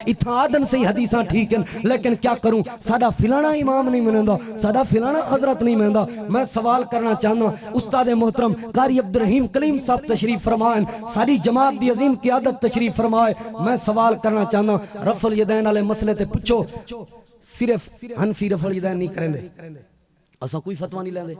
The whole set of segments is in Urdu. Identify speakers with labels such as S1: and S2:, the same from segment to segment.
S1: اتھا آدن سے ہی حدیثاں ٹھیک ہیں، لیکن کیا کروں سادہ فلانا امام نہیں منندہ، سادہ فلانا حضرت نہیں منندہ۔ میں سوال کرنا چاہنا استاد محترم قاری عبدالرحیم کلیم صاحب تشریف فرمائیں، ساری جماعت دی عظیم قیادت تشریف فرمائے۔ میں سوال کرنا چاہنا رفع الیدین والے مسئلے تے پوچھو، صرف حنفی رفع الیدین نہیں کریں دے، اساں کوئی فتوہ نہیں لیندے،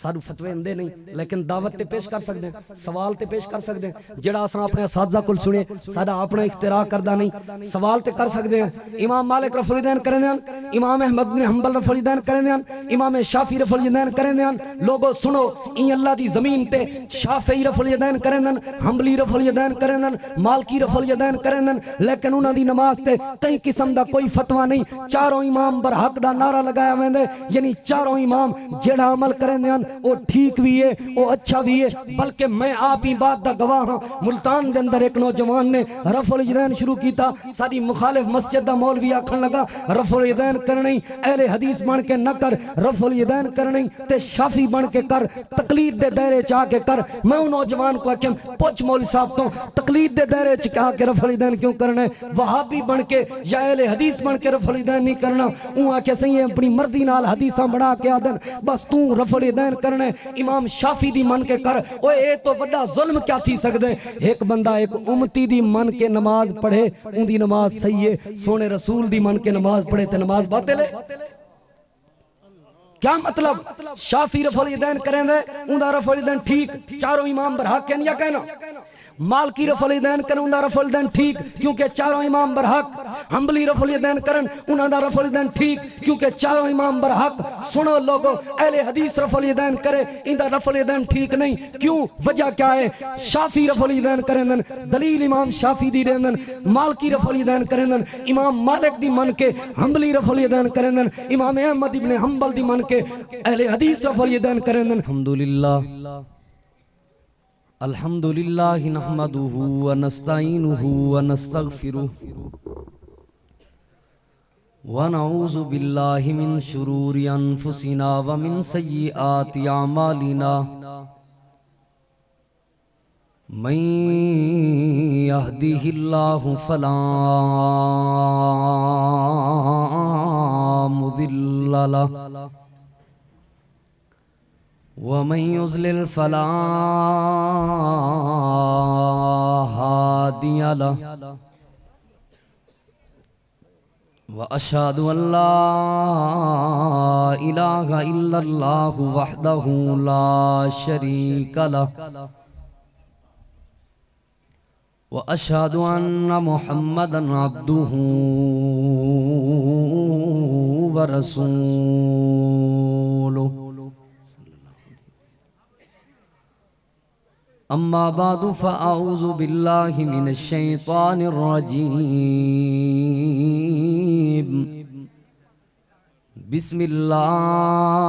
S1: سارو فتوے اندے نہیں، لیکن دعوت تے پیش کر سکتے ہیں، سوال تے پیش کر سکتے ہیں، جڑا اساں اپنے اساتذہ کل سنے سارا اپنا اختراع کردہ نہیں، سوال تے کر سکتے ہیں۔ امام مالک رفع الیدین کریں دیں، امام احمد بن حنبل رفع الیدین کریں دیں، امام شافعی رفع الیدین کریں دیں۔ لوگوں سنو، این اللہ دی زمین تے شافعی رفع الیدین کریں دیں، حنبلی رفع الیدین کریں دیں، مالکی رفع الیدین کریں دیں، لیکن انہاں دی نماز تے کئی قسم دا کوئی فتوہ نہیں۔ چاروں امام برحق دا نعرہ لگایا ویندے، یعنی چاروں امام جڑا عمل کریں دیں وہ ٹھیک بھی ہے، وہ اچھا بھی ہے، بلکہ میں آپ ہی بات دا گواہ ہاں۔ ملتان دے اندر ایک نوجوان نے رفع الیدین شروع کیتا، ساری مخالف مسجد دا مولوی آکھن لگا رفع الیدین کرنی، اہل حدیث بن کے نہ کر، رفع الیدین کرنی تے شافی بن کے کر، تقلید دے دائرے چاہ کے کر۔ میں ان نوجوان کو آکھیں پوچھ مولوی صاحب تو تقلید دے دائرے چاہ کے رفع الیدین کیوں کرنا ہے؟ وہابی بن کے یا اہل حدیث بن کے رفع الیدین نہیں کرنا۔ اون آکھے صحیح اپنی مردی نال حدیثاں بڑھا کے آدن بس تو رفع الیدین کرنے امام شافی دی من کے کر۔ اوہ اے تو بڑا ظلم کیا تھی سکتے؟ ایک بندہ ایک امتی دی من کے نماز پڑھے ان دی نماز صحیح ہے، سونے رسول دی من کے نماز پڑھے تے نماز باطل ہے۔ کیا مطلب؟ شافی رفع الیدین کریں دے ان دا رفع الیدین ٹھیک، چاروں امام برحق ہیں یا کہنا؟ مالکی رفع الیدین کرن ان دا رفع الیدین ٹھیک کیونکہ چاروں امام برحق، حنبلی رفع الیدین کرن انہاں دا رفع الیدین ٹھیک کیونکہ چاروں امام برحق۔ سنو لوگو، اہل حدیث رفع الیدین کرے ان دا رفع الیدین ٹھیک نہیں، کیوں؟ وجہ کیا ہے؟ شافی رفع الیدین کریں دن، دلیل امام شافی دی دین دن، مالکی رفع الیدین کریں دن، امام مالک دی من کے، حنبلی رفع الیدین کریں دن، امام احمد ابن حنبل دی من کے، اہل حدیث رفع الیدین کریں دن۔ الحمدللہ الحمدللہ نحمدہ ونستعینہ ونستغفرہ ونعوذ باللہ من شرور انفسنا ومن سیئات اعمالنا من یہدہ اللہ فلا مضل لہ ومن يضلل فلا هادي له وأشهد أن لا إله إلا الله وحده لا شريك له وأشهد أن محمدا عبده ورسوله اما بعد فاعوذ باللہ من الشیطان الرجیم بسم اللہ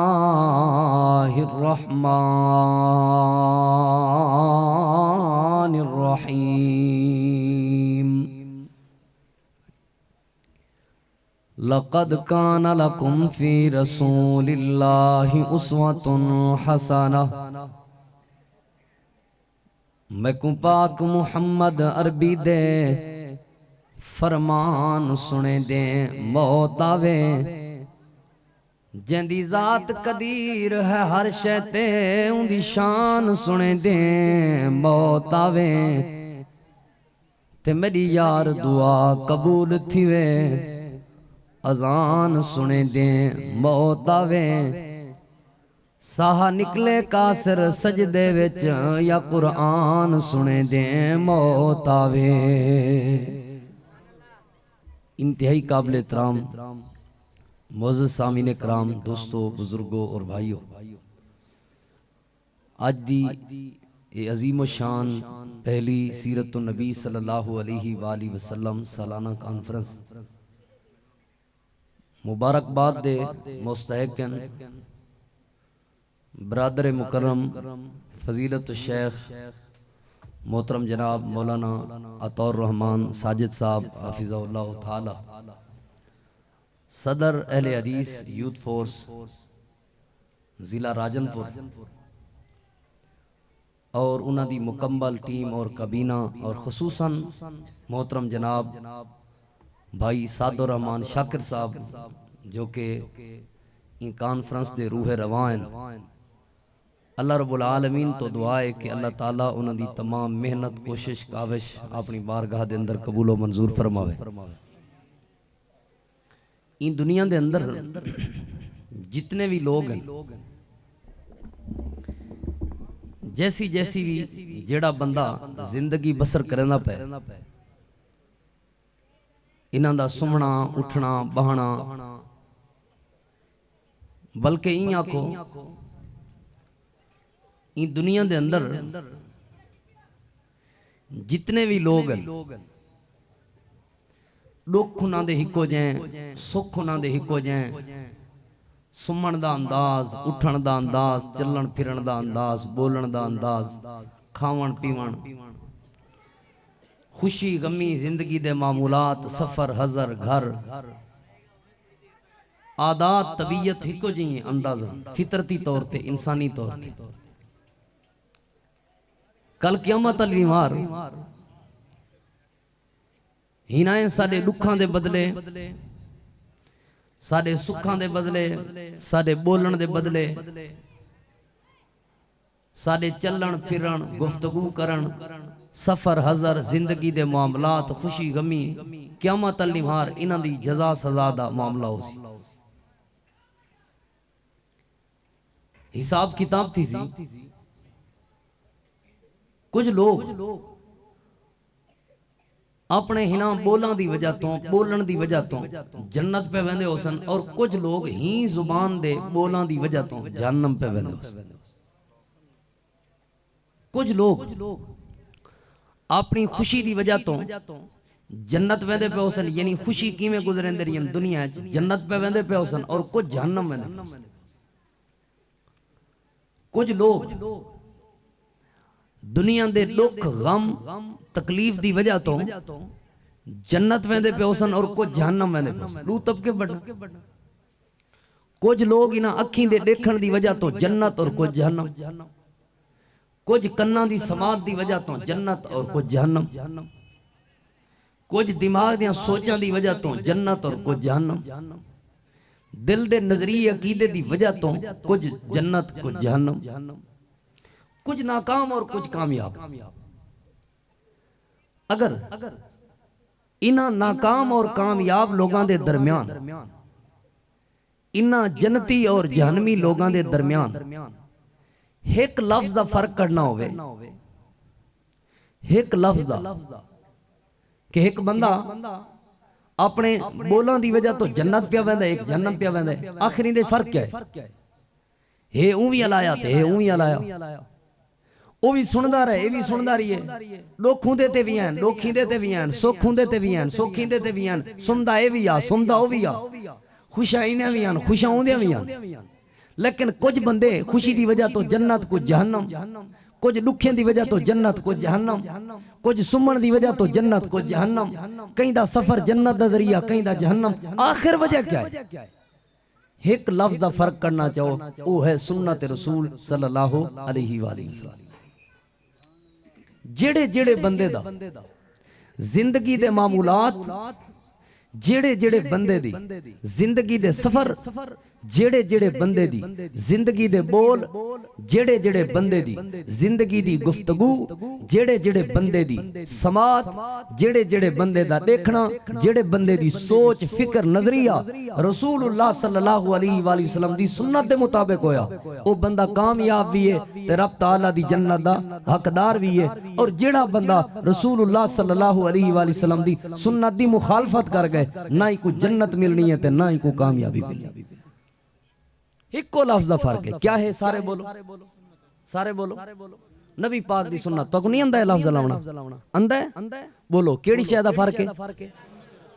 S1: الرحمن الرحیم لقد کان لکم فی رسول اللہ اسوۃ حسنہ۔ میں کو پاک محمد عربی دے فرمان سنے دیں موت آوے، جیندی ذات قدیر ہے ہر شے تے ان دی شان سنے دیں موت آوے، تے میری یار دعا قبول تھیوے اذان سنے دیں موت آوے، ساہا نکلے کاسر سجدے وچ یا قرآن سنے دیں موت آوے۔ انتہائی قابل احترام معزز سامعین کرام، دوستو، بزرگوں اور بھائیوں، آج دی عظیم و شان پہلی سیرت النبی صلی اللہ علیہ وآلہ وسلم سالانہ کانفرنس مبارکباد دے مستحق ہیں برادر مکرم فضیلت الشیخ محترم جناب مولانا عطا الرحمن ساجد صاحب حفظہ اللہ تعالی، صدر اہل حدیث یوتھ فورس ضلع راجن پور، اور انہاں دی مکمل ٹیم اور کابینہ، اور خصوصاً محترم جناب
S2: بھائی سعد الرحمان شاکر صاحب جو کہ ان کانفرنس دے روح روان اللہ رب العالمین تو دعا ہے کہ اللہ تعالیٰ انہوں دی تمام محنت کوشش کاوش اپنی بارگاہ دے اندر قبول و منظور فرماوے. ان دنیا دے اندر جتنے بھی لوگ ہیں جیسی جیسی بھی جیڑا بندہ زندگی بسر کرنا پہ انہاں دا سمنا اٹھنا بہنا بلکہ این آکھو ان دنیا دے اندر جتنے بھی لوگ ہیں دکھ انہاں دے ہکو جائیں سکھ انہاں دے ہکو جائیں سمن دا انداز اٹھن دا انداز چلن پھرن دا انداز بولن دا انداز کھاون پیون خوشی غمی زندگی دے معمولات سفر حضر گھر عادات طبیعت ہکو جائیں اندازہ فطرتی طور تے انسانی طور تے کل قیامت الویمار ہینائیں ساڑے دکھاں دے بدلے ساڑے سکھاں دے بدلے ساڑے بولن دے بدلے ساڑے چلن پھرن گفتگو کرن سفر حضر زندگی دے معاملات خوشی غمی قیامت النہار انہاں دی جزا سزا دا معاملہ ہو سی حساب کتاب تھی سی کچھ لوگ اپنے ہنا بولن دی وجہ تو بولن دی وجہ تو جنت پہ ویندے ہو سن اور کچھ لوگ ہی زبان دے بولن دی وجہ تو جہنم پہ ویندے ہو سن کچھ لوگ اپنی خوشی دی وجہ تو جنت ویندے پہ ہو سن یعنی خوشی کی میں گزریں دے رہی دنیا جنت پہ ویندے پہ ہو سن اور کچھ جہنم ویندے ہو سن کچھ لوگ دنیا دے دکھ غم تکلیف دی وجہ تو جنت ویندے پہ ہوسن اور کچھ جہنم ویندے پہ ہوسن دو طبقے بڑھن کچھ لوگ انہاں اکھیں دے دیکھن دی وجہ تو جنت اور کچھ جہنم کچھ کناں دی سماعت دی وجہ تو جنت اور کچھ جہنم کچھ دماغ دیاں سوچاں دی وجہ تو جنت اور کچھ جہنم دل دے نظری عقیدے دی وجہ تو کچھ جنت کچھ جہنم کچھ ناکام اور کچھ کامیاب اگر انہاں ناکام اور کامیاب لوگاں دے درمیان انہاں جنتی اور جہنمی لوگاں دے درمیان ایک لفظ دا فرق کرنا ہوئے ایک لفظ دا کہ ایک بندہ اپنے بولان دی وجہ تو جنت پیا ویندہ ایک جہنم پیا ویندہ آخرین دے فرق کیا ہے اوہی علایا تے اوہی علایا وہ بھی سندہ رہے یہ بھی سندہ رہی ہے لوگ کھوندے تے بھی ہیں لوگ کھیندے تے بھی ہیں سوکھ کھوندے تے بھی ہیں سوکھ کھیندے تے بھی ہیں سمدہ اے بھی آ سمدہ او بھی آ خوشائینے بھی ہیں خوشاؤندے بھی ہیں لیکن کچھ بندے خوشی دی وجہ تو جنت کچھ جہنم کچھ دکھیں دی وجہ تو جنت کچھ جہنم کچھ سمن دی وجہ تو جنت کچھ جہنم کہیں دا سفر جنت دا ذریعہ کہیں دا جہنم آخر وجہ کیا ہے ایک لفظ دا فرق کرنا چاہو وہ ہے سنت رسول صلی اللہ علیہ وآلہ وسلم جڑے جڑے بندے دا زندگی دے معمولات جڑے جڑے بندے دی زندگی دے سفر جڑے جڑے بندے دی زندگی دے بول جڑے جڑے بندے دی زندگی دی گفتگو جڑے جڑے بندے دی سماعت جڑے جڑے بندے دا دیکھنا جڑے بندے دی سوچ فکر نظریہ رسول اللہ صلی اللہ علیہ وآلہ وسلم دی سنت دے مطابق ہویا وہ بندہ کامیاب بھی ہے تے رب تعالیٰ دی جنت دا حقدار بھی ہے اور جڑا بندہ رسول اللہ صلی اللہ علیہ وآلہ وسلم دی سنت دی مخالفت کر گئے نہ ہی کوئی جنت ملنی ہے تے نہ ہی کوئی کامیابی ملنی ہے ایک کو لفظ دا فرق ہے کیا ہے سارے بولو سارے بولو نبی پاک دی سنت تو نہیں اندہ ہے لفظ لاؤنا اندہ ہے بولو کیڑی شے دا فرق ہے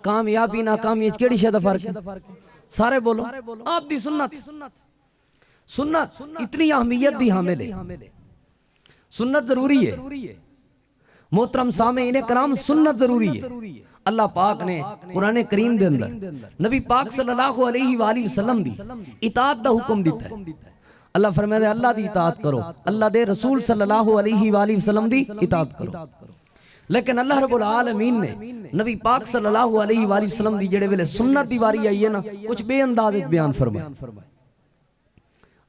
S2: کامیابی ناکامی کیڑی شے دا فرق ہے سارے بولو آپ دی سنت اتنی اہمیت دی حامل ہے سنت ضروری ہے محترم سامعین کرام سنت ضروری ہے اللہ پاک نے قرآن کریم دے اندر نبی پاک صلی اللہ علیہ وآلہ وسلم دی اطاعت دا حکم دیتا ہے اللہ فرمائے دے اللہ دی اطاعت کرو اللہ دے رسول صلی اللہ علیہ وآلہ وسلم دی اطاعت کرو لیکن اللہ رب العالمین نے نبی پاک صلی اللہ علیہ وآلہ وسلم دی جڑے ویلے سنت دی واری آئی ہے نا کچھ بے انداز بیان فرمائے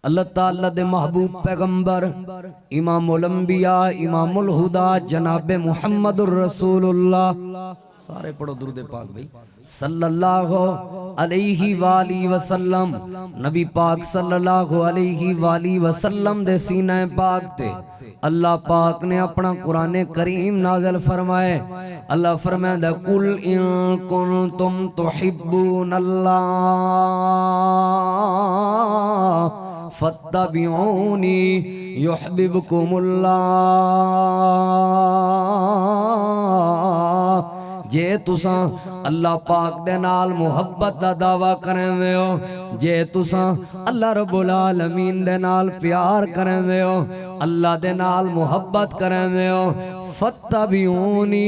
S2: اللہ تعالیٰ دے محبوب پیغمبر امام الانبیاء امام الہدا جناب محمد الرسول اللہ سارے پڑھو درود پاک بھئی صلی اللہ علیہ وآلہ وسلم نبی پاک صلی اللہ علیہ وآلہ وسلم دے سینہ پاک تے اللہ پاک نے اپنا قرآن کریم نازل فرمائے اللہ فرمائے دا قل ان کنتم تحبون اللہ فاتبعونی یحببکم اللہ جے تساں اللہ پاک دے نال محبت دا دعویٰ کریں دے ہو جے تساں اللہ رب العالمین دے نال پیار کریں دے ہو اللہ دے نال محبت کریں دے ہو فاتبعونی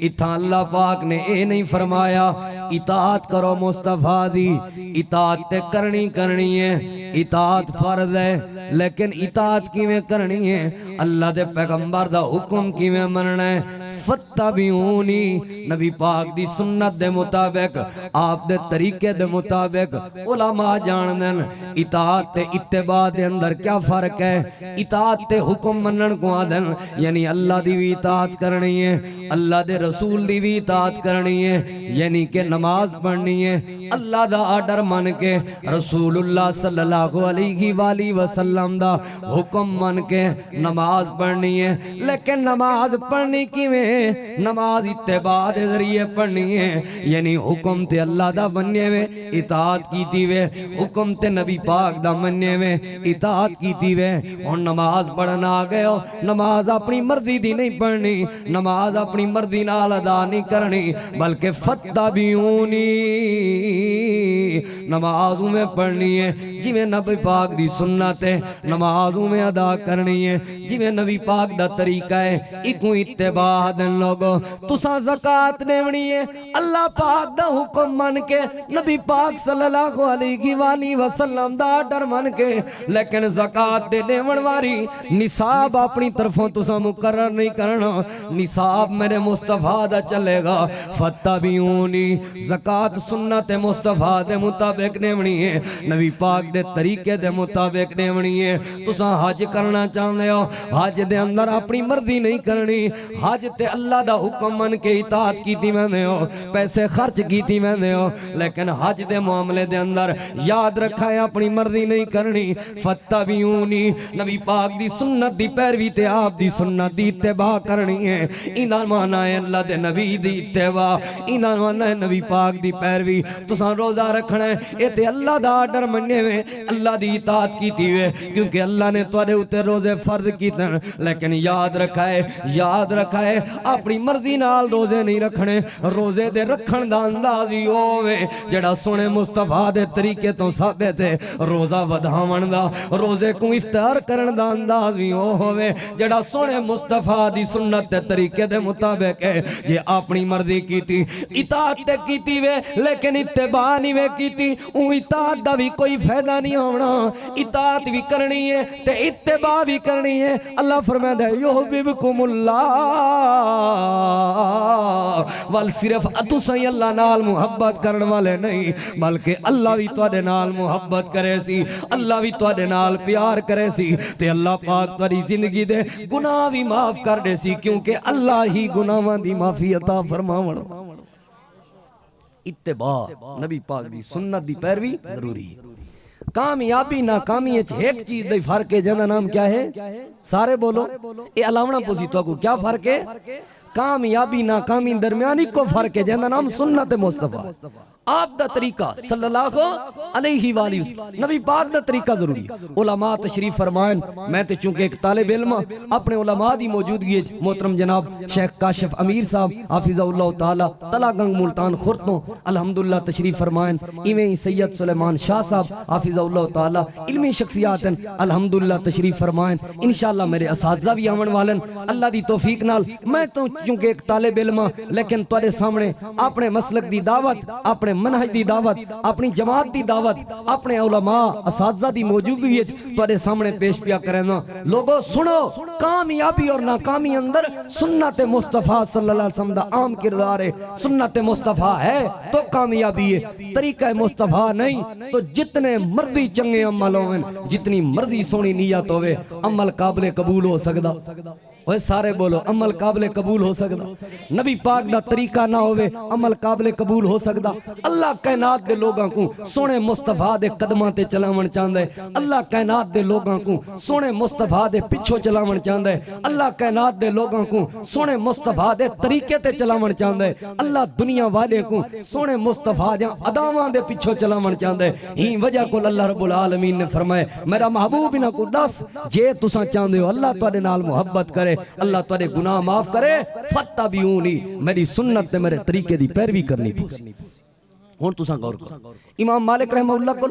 S2: اتھا اللہ پاک نے اے نہیں فرمایا اطاعت کرو مصطفیٰ دی اطاعت تے کرنی ہے اطاعت فرض ہے لیکن اطاعت کیویں کرنی ہے اللہ دے پیغمبر دا حکم کیویں مننا ہے فتبعونی نبی پاک دی سنت دے مطابق آپ دے طریقے دے مطابق علماء جان دن اطاعت تے اتباع دے اندر کیا فرق ہے اطاعت تے حکم منن کو آدن یعنی اللہ دی بھی اطاعت کرنی ہے اللہ دے رسول دی بھی اطاعت کرنی ہے یعنی کہ نماز پڑھنی ہے اللہ دا آرڈر من کے رسول اللہ صلی اللہ علیہ وآلہ وسلم دا حکم من کے نماز پڑھنی ہے لیکن نماز پڑھنی کی میں نماز اتباع دے ذریعے پڑھنی ہے یعنی حکم تے اللہ دا مننے میں اطاعت کیتی وے حکم تے نبی پاک دا مننے میں اطاعت کیتی وے اور نماز پڑھنا آگئے ہو نماز اپنی مرضی دی نہیں پڑھنی نماز اپنی مرضی نال ادا نہیں کرنی بلکہ فتبعونی نمازوں میں پڑھنی ہے جویں نبی پاک دی سنت ہے نمازوں میں ادا کرنی ہے جویں نبی پاک دا طریقہ ہے ایکو اتباع دن لوگو تساں زکاة دیونی ہے اللہ پاک دا حکم من کے نبی پاک صلی اللہ علیہ وآلہ وسلم دا آرڈر من کے لیکن زکاة دے دیون واری نصاب اپنی طرفوں تساں مقرر نہیں کرنا نصاب میرے مصطفیٰ دا چلے گا فتبعونی زکاة سنت مصطفیٰ دے مطابق دیونی ہے نبی پاک دے طریقے دے مطابق دیونی ہے تساں حج کرنا چاہنے ہو حج دے اندر اپنی مرضی نہیں کرنی حج تے اللہ دا حکم من کے اطاعت کیتی میں نے ہو پیسے خرچ کیتی میں نے ہو لیکن حج دے معاملے دے اندر یاد رکھا ہے اپنی مرضی نہیں کرنی فتبعونی نبی پاک دی سنت دی پیروی تے آپ دی سنت دی اتباع کرنی ہے ایندان مانا ہے اللہ دے نبی دی اتباع ایندان مانا ہے نبی پاک دی پیروی تساں روزہ رکھنا ہے اے تے اللہ دا آرڈر مننے میں اللہ دی اطاعت کیتی ہوئے کیونکہ اللہ نے توڑے اتے روزے فرض کیتے لیکن یاد رکھا ہے اپنی مرضی نال روزے نہیں رکھنے روزے دے رکھن دا انداز ہی ہوئے جڑا سونے مصطفیٰ دے طریقے تو ثابت ہے روزہ ودھاون دا روزے کو افطار کرن دا انداز ہی ہوئے جڑا سونے مصطفیٰ دی سنت دے طریقے دے مطابق ہے جے اپنی مرضی کیتی اطاعت تے کیتی وے لیکن اتباع نہیں وے کیتی اون اطاعت دا بھی کوئی فائدہ نہیں ہونا اطاعت بھی کرنی ہے تے اتباع بھی کرنی ہے اللہ فرمائے دے یحببکم اللہ وال صرف اتسائی اللہ نال محبت کرن والے نہیں بلکہ اللہ بھی توڑے نال محبت کرے سی اللہ بھی توڑے نال پیار کرے سی تے اللہ پاک توڑی زندگی دے گناہ بھی معاف کر دے سی کیونکہ اللہ ہی گناہاں دی معافی عطا فرماون اتباع نبی پاک دی سنت دی پیروی ضروری ہے کامیابی ناکامی ایک چیز دی فرق ہے جنہ نام کیا ہے سارے بولو اے علاوہ پوسی تو کو کیا فرق ہے کامیابی ناکامی درمیانی کو فرق ہے جنہ نام سنت مصطفیٰ آپ دا طریقہ صلی اللہ علیہ وآلہ وسلم نبی پاک دا طریقہ ضروری علماء تشریف فرمائن میں تے چونکہ ایک طالب علم اپنے علماء دی موجودگی محترم جناب شیخ کاشف امیر صاحب حافظ اللہ تعالی تلا گنگ ملتان خورتوں الحمدللہ تشریف فرمائن ایویں سید سلیمان شاہ صاحب حافظ اللہ تعالی علمی شخصیات الحمدللہ تشریف فرمائن انشاءاللہ میرے اساتذہ بھی آمن والن اللہ دی توفیق نال میں تو چونکہ ایک طالب علم لیکن تواڈے سامنے اپنے مسلک دی دعوت اپنے
S1: منہج دی دعوت اپنی جماعت دی دعوت اپنے علماء اساتذہ دی موجودگی تواڈے سامنے پیش پیا کرنا لوگو سنو کامیابی اور ناکامی اندر سنت مصطفیٰ صلی اللہ علیہ وسلم دا عام کردار ہے سنت مصطفیٰ ہے تو کامیابی ہے طریقہ مصطفیٰ نہیں تو جتنے مرضی چنگے عمل ہوئے جتنی مرضی سونی نیت ہوئے عمل قابل قبول ہو سکدا وہ سارے بولو عمل قابل قبول ہو سکدا نبی پاک دا طریقہ نہ ہوئے عمل قابل قبول ہو سکدا اللہ کائنات دے لوگاں کو سونے مصطفیٰ دے قدماں تے چلاون چاہندا ہے اللہ کائنات دے لوگاں کو سونے مصطفیٰ دے پچھو چلاون چاہندا ہے اللہ کائنات دے لوگاں کو سونے مصطفیٰ دے طریقے تے چلاون چاہندا ہے اللہ دنیا والے کو سونے مصطفیٰ دے اداواں دے پچھو چلاون چاہندا ہے ہی وجہ کو اللہ رب العالمین نے فرمایا میرا محبوب نہ کو دس جے تساں چاہندے ہو اللہ تواڈے نال محبت کرے اللہ تواڈے گناہ معاف کرے فتبعونی میری سنت تے میرے طریقے دی پیروی کرنی پوسی ہن تساں غور کرو امام مالک رحمہ اللہ کو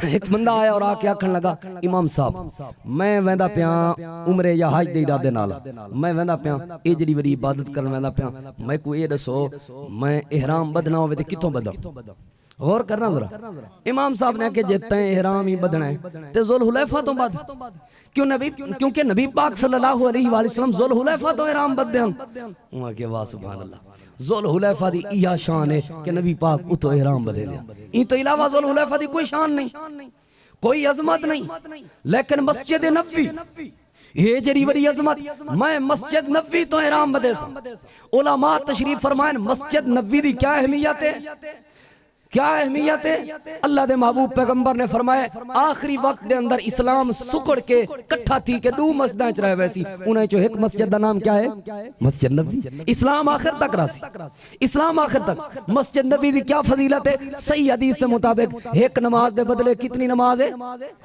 S1: ایک بندہ آیا اور آ کے آکھن لگا امام صاحب میں ویندا پیاں عمرے یا حج دے ارادے نال میں ویندا پیاں اے جڑی وڈی عبادت کرن ویندا پیاں میں کو اے دسو میں احرام بدنا ہوے تے کتھوں بداں غور کرنا ذرا امام صاحب نے کہ جے تیں احرام ہی بدنا ہے تے ذوالحلیفہ تو بد کیونکہ نبی پاک صلی اللہ علیہ وآلہ وسلم ذوالحلیفہ تو احرام بدے ہیں وہاں کہ واہ سبحان اللہ ذوالحلیفہ دی یہ شان ہے کہ نبی پاک اتو احرام بدے دیں ان تو علاوہ ذوالحلیفہ دی کوئی شان نہیں کوئی عظمت نہیں لیکن مسجد نبوی یہ جری وری عظمت میں مسجد نبوی تو احرام بدے سا علماء تشریف فرمائیں مسجد نبوی دی کیا اہمیت ہے کیا اہمیت ہے اللہ دے محبوب پیغمبر نے فرمایا آخری وقت دے اندر اسلام سکڑ کے کٹھا تھی کہ دو مسجدیں چ رہے ویسی انہیں جو ایک مسجد دا نام کیا ہے مسجد نبوی اسلام آخر تک راسی اسلام آخر تک مسجد نبوی دی کیا فضیلت ہے صحیح حدیث کے مطابق ایک نماز دے بدلے کتنی نماز ہے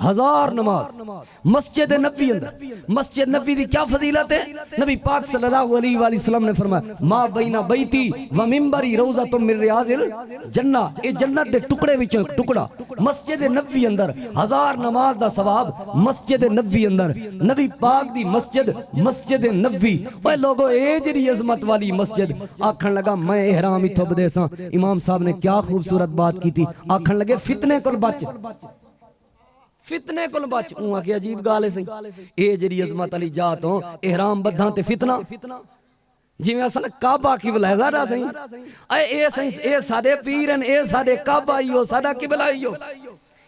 S1: 1000 نماز مسجد نبوی اندر مسجد نبوی دی کیا فضیلت ہے نبی پاک صلی اللہ علیہ وآلہ وسلم نے فرمایا ما بین بیتی و منبری روضۃ من ریاض الجنہ جنت دے ٹکڑے وچوں ایک ٹکڑا مسجد نبوی اندر 1000 نماز دا ثواب مسجد نبوی اندر نبی پاک دی مسجد نبوی اوے لوگو اے جڑی عظمت والی مسجد آکھن لگا میں احرام ایتھوں بدے ساں امام صاحب نے کیا خوبصورت بات کی تھی آکھن لگے فتنے کول بچ فتنے کول بچ اوں کہ عجیب گل ہے سی اے جڑی عظمت والی جات ہوں احرام بدھاں تے فتنہ جی میں اصلا کعبہ کی بلائے زیادہ سہیں اے سادے پیرن اے سادے کعبہ ہی ہو سادہ کی بلائی ہو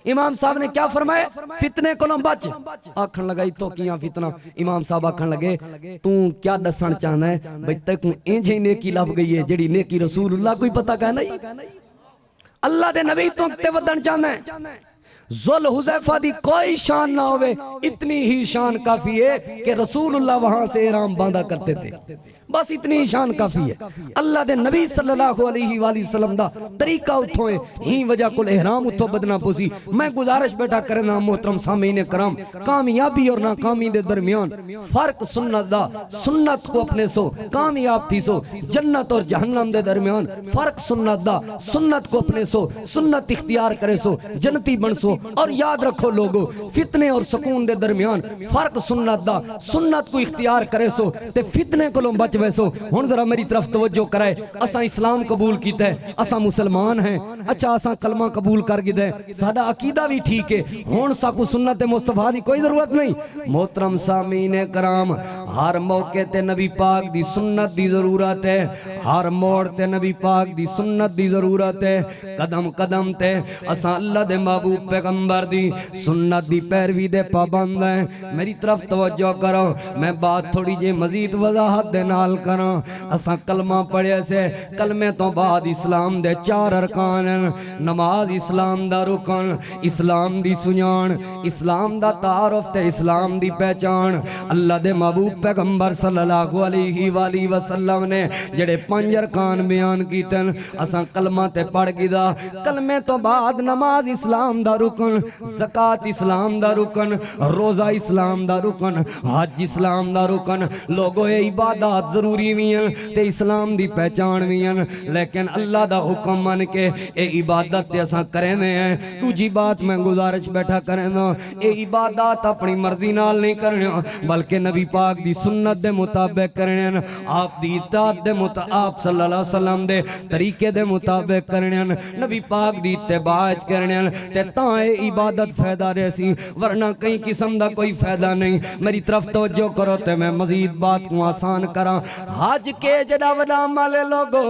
S1: امام صاحب نے کیا فرمایا فتنے کولوں بچ آکھن لگا تو کیاں فتنہ امام صاحب آکھن لگے تو کیا دسن چاہنا ہے بھئی تک انجھے ہی نیکی لب گئی ہے جڑی نیکی رسول اللہ کوئی پتہ کہنا ہی اللہ دے نبی تو تے ودن چاہنا ہے ذوالحلیفہ دی کوئی شان نہ ہوئے اتنی ہی شان کافی ہے کہ رسول اللہ وہاں سے احرام باندھا کرتے تھے بس اتنی شان کافی ہے اللہ دے نبی صلی اللہ علیہ وآلہ وسلم دا طریقہ اتھو ہے ہی وجہ کل احرام اتھو بدنا پوسی میں گزارش بیٹا کرنا محترم سامعین کرام کامیابی اور ناکامی دے درمیان فرق سنت دا سنت کو اپنے سو کامیاب تھی سو جنت اور جہنم دے درمیان فرق سنت دا سنت کو اپنے سو سنت اختیار کرے سو جنتی بن سو اور یاد رکھو لوگو فتنے اور سکون دے درمیان فرق سنت دا سنت کو اختیار کرے سو تے فتنے کو لوں بچ ویسو ہون ذرا میری طرف توجہ کرائے اساں اسلام قبول کیتا ہے اساں مسلمان ہیں اچھا اساں کلمہ قبول کر گئے ہیں ساڈا عقیدہ بھی ٹھیک ہے ہون ساکو سنت مصطفیٰ دی کوئی ضرورت نہیں محترم سامعین کرام ہر موقع تے نبی پاک دی سنت دی ضرورت ہے ہر موڑ تے نبی پاک دی سنت دی ضرورت ہے قدم قدم تے اساں اللہ دے محبوب پیغمبر دی سنت دی پیروی دے پابند ہیں میری طرف توجہ کرو میں بات تھوڑی جے مزید وضاحت دے نال کراں اساں کلمہ پڑھے سے کلمے تو بعد اسلام دے 4 ارکان نماز اسلام دا رکن اسلام دی سنجان اسلام دا تعارف تے اسلام دی پہچان اللہ دے محبوب پیغمبر صلی اللہ علیہ وآلہ وسلم نے جڑے 5 ارکان بیان کیتے اساں کلمہ تے پڑھ گدا کلمے تو بعد نماز اسلام دا رکن زکاة اسلام دا رکن روزہ اسلام دا رکن حج اسلام دا رکن لوگو اے عبادات ضروری بھی ہیں تے اسلام دی پہچان بھی ہیں لیکن اللہ دا حکم من کے اے عبادت تے اساں کریں ہیں دوجی بات میں گزارش بیٹھا کریں نا اے عبادات اپنی مرضی نال نہیں کرنے بلکہ نبی پاک دی سنت دے مطابق کرنے آپ دی اطاعت دے آپ صلی اللہ علیہ وسلم دے طریقے دے مطابق کرنے نبی پاک دی اتباع کرنے تے تاں اے عبادت فائدہ رہے سی ورنہ کئی قسم دا کوئی فائدہ نہیں میری طرف توجہ کرو تے میں مزید بات کو آسان کراں حج کے جڑا وڈا مالے لوگو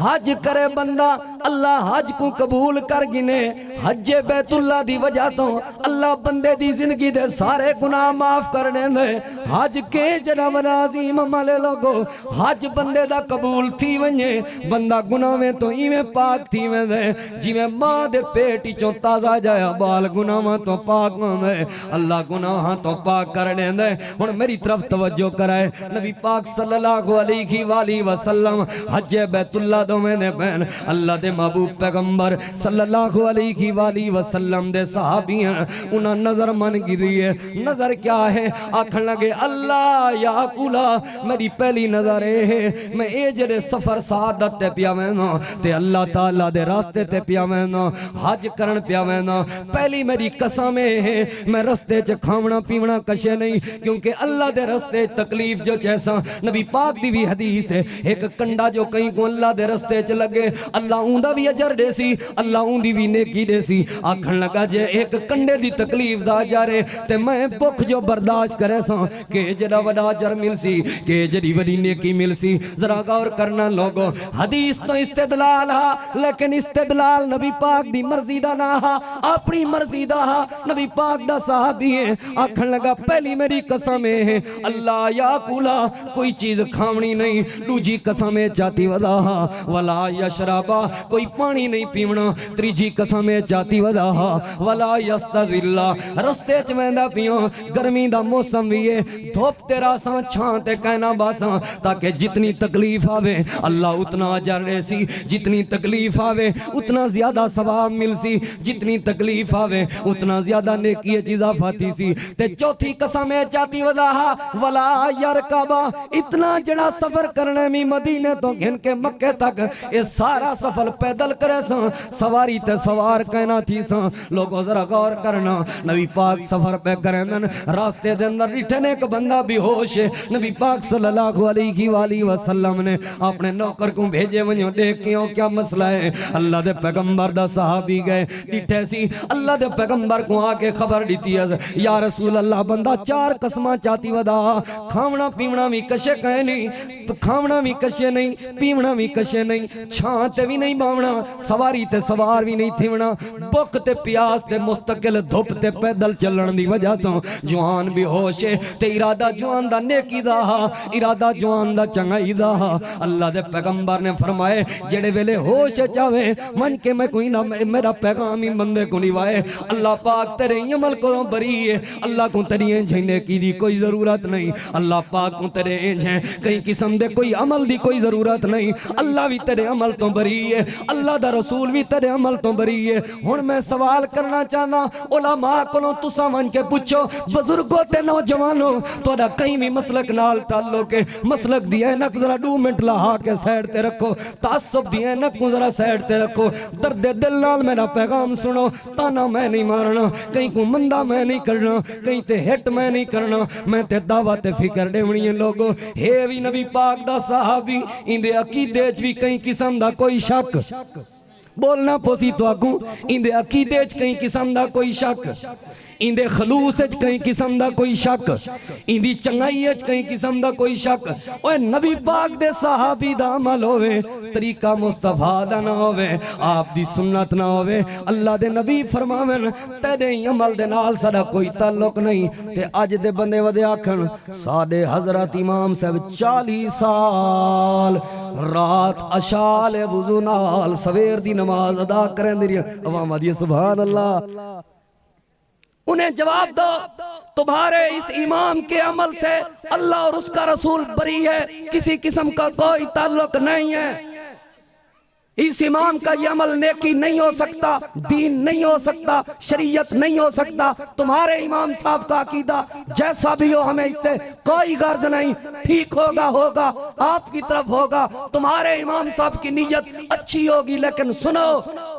S1: حج کرے بندہ اللہ حج کو قبول کر گنے حج بیت اللہ دی وجہ تو اللہ بندے دی زندگی دے سارے گناہ معاف کرنے دے حج کے جڑا وڈا عظیم مالے لوگو حج بندے دا قبول تھی ونجے بندہ گناہ میں تو ایویں پاک تھی میں دے جی میں ماں دے پیٹی چوں تازہ جایا بال گناہ تو پاک میں اللہ گناہ تو پاک کرنے دے ہن میری طرف توجہ کرائے نبی پاک صلی اللہ علیہ وآلہ وسلم حج بیت اللہ دو میں نے بین اللہ دے محبوب پیغمبر صلی اللہ علیہ وآلہ وسلم دے صحابی ہیں انہاں نظر من گری ہے نظر کیا ہے آکھن لگے اللہ یا کولا میری پہلی نظر ہے میں اے جڑے سفر سعادت تے پیا میں نا تے اللہ تعالیٰ دے راستے تے پیا میں نا حج کرن پیا میں نا پہلی میری قسم ہے میں رستے چ کھاونا پیونا کشے نہیں کیونکہ اللہ دے رستے تکلیف جو جیسا نبی پاک دی بھی حدیث ہے ایک کنڈا جو کہیں کو اللہ دے رستے چ لگے اللہ اوندا بھی اجر دے سی اللہ اوندی بھی نیکی دے سی آکھن لگا جے ایک کنڈے دی تکلیف دا جارے تے میں بک جو برداشت کرے سا کہ جڑا وڈا اجر مل سی کہ جڑی وڈی نیکی مل سی ذرا غور کرنا لوگو حدیث تو استدلال ہا لیکن استدلال نبی پاک دی مرضی دا نہ ہا اپنی مرضی دا ہا نبی پاک دا صحابی ہے آکھن لگا پہلی میری قسم ہے اللہ یا کولا کوئی چیز کھاونی نہیں دوجی قسم چاہتی ودا ہا ولا یشربا کوئی پانی نہیں پیونا تریجی قسم چاہتی ودا ہا ولا یستذل رستے چ ویندا پیو گرمی دا موسم وی ہے دھوپ تیرا سا چھاں تے کہنا باساں تاکہ جتنی تکلیف آوے اللہ اتنا اجر دے سی جتنی تکلیف آوے اتنا زیادہ ثواب مل سی جتنی تکلیف آوے اتنا زیادہ نیکی چیز آفاتی سی تے چوتھی قسم چاہتی وضاہا ولا یرکبا اتنا جڑا سفر کرنے میں مدینے تو گھن کے مکہ تک یہ سارا سفر پیدل کرے سا سواری تے سوار کہنا تھی سا لوگوں ذرا غور کرنا نبی پاک سفر پہ کرنن راستے دے اندر رٹھنے کا بندہ بھی ہوش ہے نبی پاک صلی اللہ علیہ وآلہ وسلم نے اپنے نوکر کو بھیجے ونیوں دیکھیوں کیا مسئلہ ہے اللہ دے پیغمبر دا صحابی گئے ڈٹھے سی اللہ دے پیغمبر کو آکے خبر دیتی ہے یا رسول اللہ بندہ چار قسمہ چاہتی ودا کھاونا پیونا بھی کشے کہیں نہیں کھاونا بھی کشے نہیں پیونا بھی کشے نہیں چھانتے بھی نہیں باونا سواری تے سوار بھی نہیں تھیونا بک تے پیاس تے مستقل دھوپ تے پیدل چلن دی وجہ تو جوان بھی ہوشے تے ارادہ جوان دا نیکی دا ارادہ جوان دا چنگائی دا اللہ دے پیغمبر نے فرمائے جڑے ویلے ہوش چاہے من کے میں کوئی نہ میرا پیغامی بندے کو نیوائے اللہ پاک تیرے عمل کو بری ہے اللہ کو تیری انجھیں نیکی دی کوئی ضرورت نہیں اللہ پاک کو تیرے انجھیں کئی قسم دے کوئی عمل دی کوئی ضرورت نہیں اللہ بھی تیرے عمل تو بری ہے اللہ دا رسول بھی تیرے عمل تو بری ہے ہن میں سوال کرنا چاہنا علماء کو تساں من کے پوچھو بزرگوں تے نوجوانوں توڑا کہیں بھی مسلک نال تعلق ہے مسلک دی اینک ذرا 2 منٹ لہا کے سیڈ تے رکھو تعصب دی اینک کو ذرا سیڈ تے رکھو درد دل نال میرا پیغام سنو تانا میں نہیں مارنا کہیں کو مندہ میں نہیں کرنا کہیں تے ہٹ میں نہیں کرنا میں تے دعوت فکر ڈیونی ہیں لوگوں ہے بھی نبی پاک دا صحابی اندے عقیدے چ بھی کئی قسم دا کوئی شک بولنا پوسی تو آگوں اندے عقیدے چ کئی قسم دا کوئی شک اندے خلوص اچ کہیں قسم دا کوئی شک اندی چنگائی اچ کہیں قسم دا کوئی شک اوہ نبی پاک دے صحابی دا عمل ہوئے طریقہ مصطفیٰ دا نہ ہوئے آپ دی سنت نہ ہوئے اللہ دے نبی فرماویں تیرے عمل دے نال سڑا کوئی تعلق نہیں تے آج دے بندے ودے آکھن ساڑے حضرت امام صاحب 40 سال رات اشال وضو نال سویر دی نماز ادا کریں دے عوام آدھی سبحان اللہ انہیں جواب دو تمہارے اس امام کے عمل سے اللہ اور اس کا رسول بری ہے کسی قسم کا کوئی تعلق نہیں ہے اس امام کا یہ عمل نیکی نہیں ہو سکتا، دین نہیں ہو سکتا، شریعت نہیں ہو سکتا۔ تمہارے امام صاحب کا عقیدہ جیسا بھی ہو ہمیں اس سے کوئی غرض نہیں، ٹھیک ہوگا آپ کی طرف ہوگا، تمہارے امام صاحب کی نیت اچھی ہوگی، لیکن سنو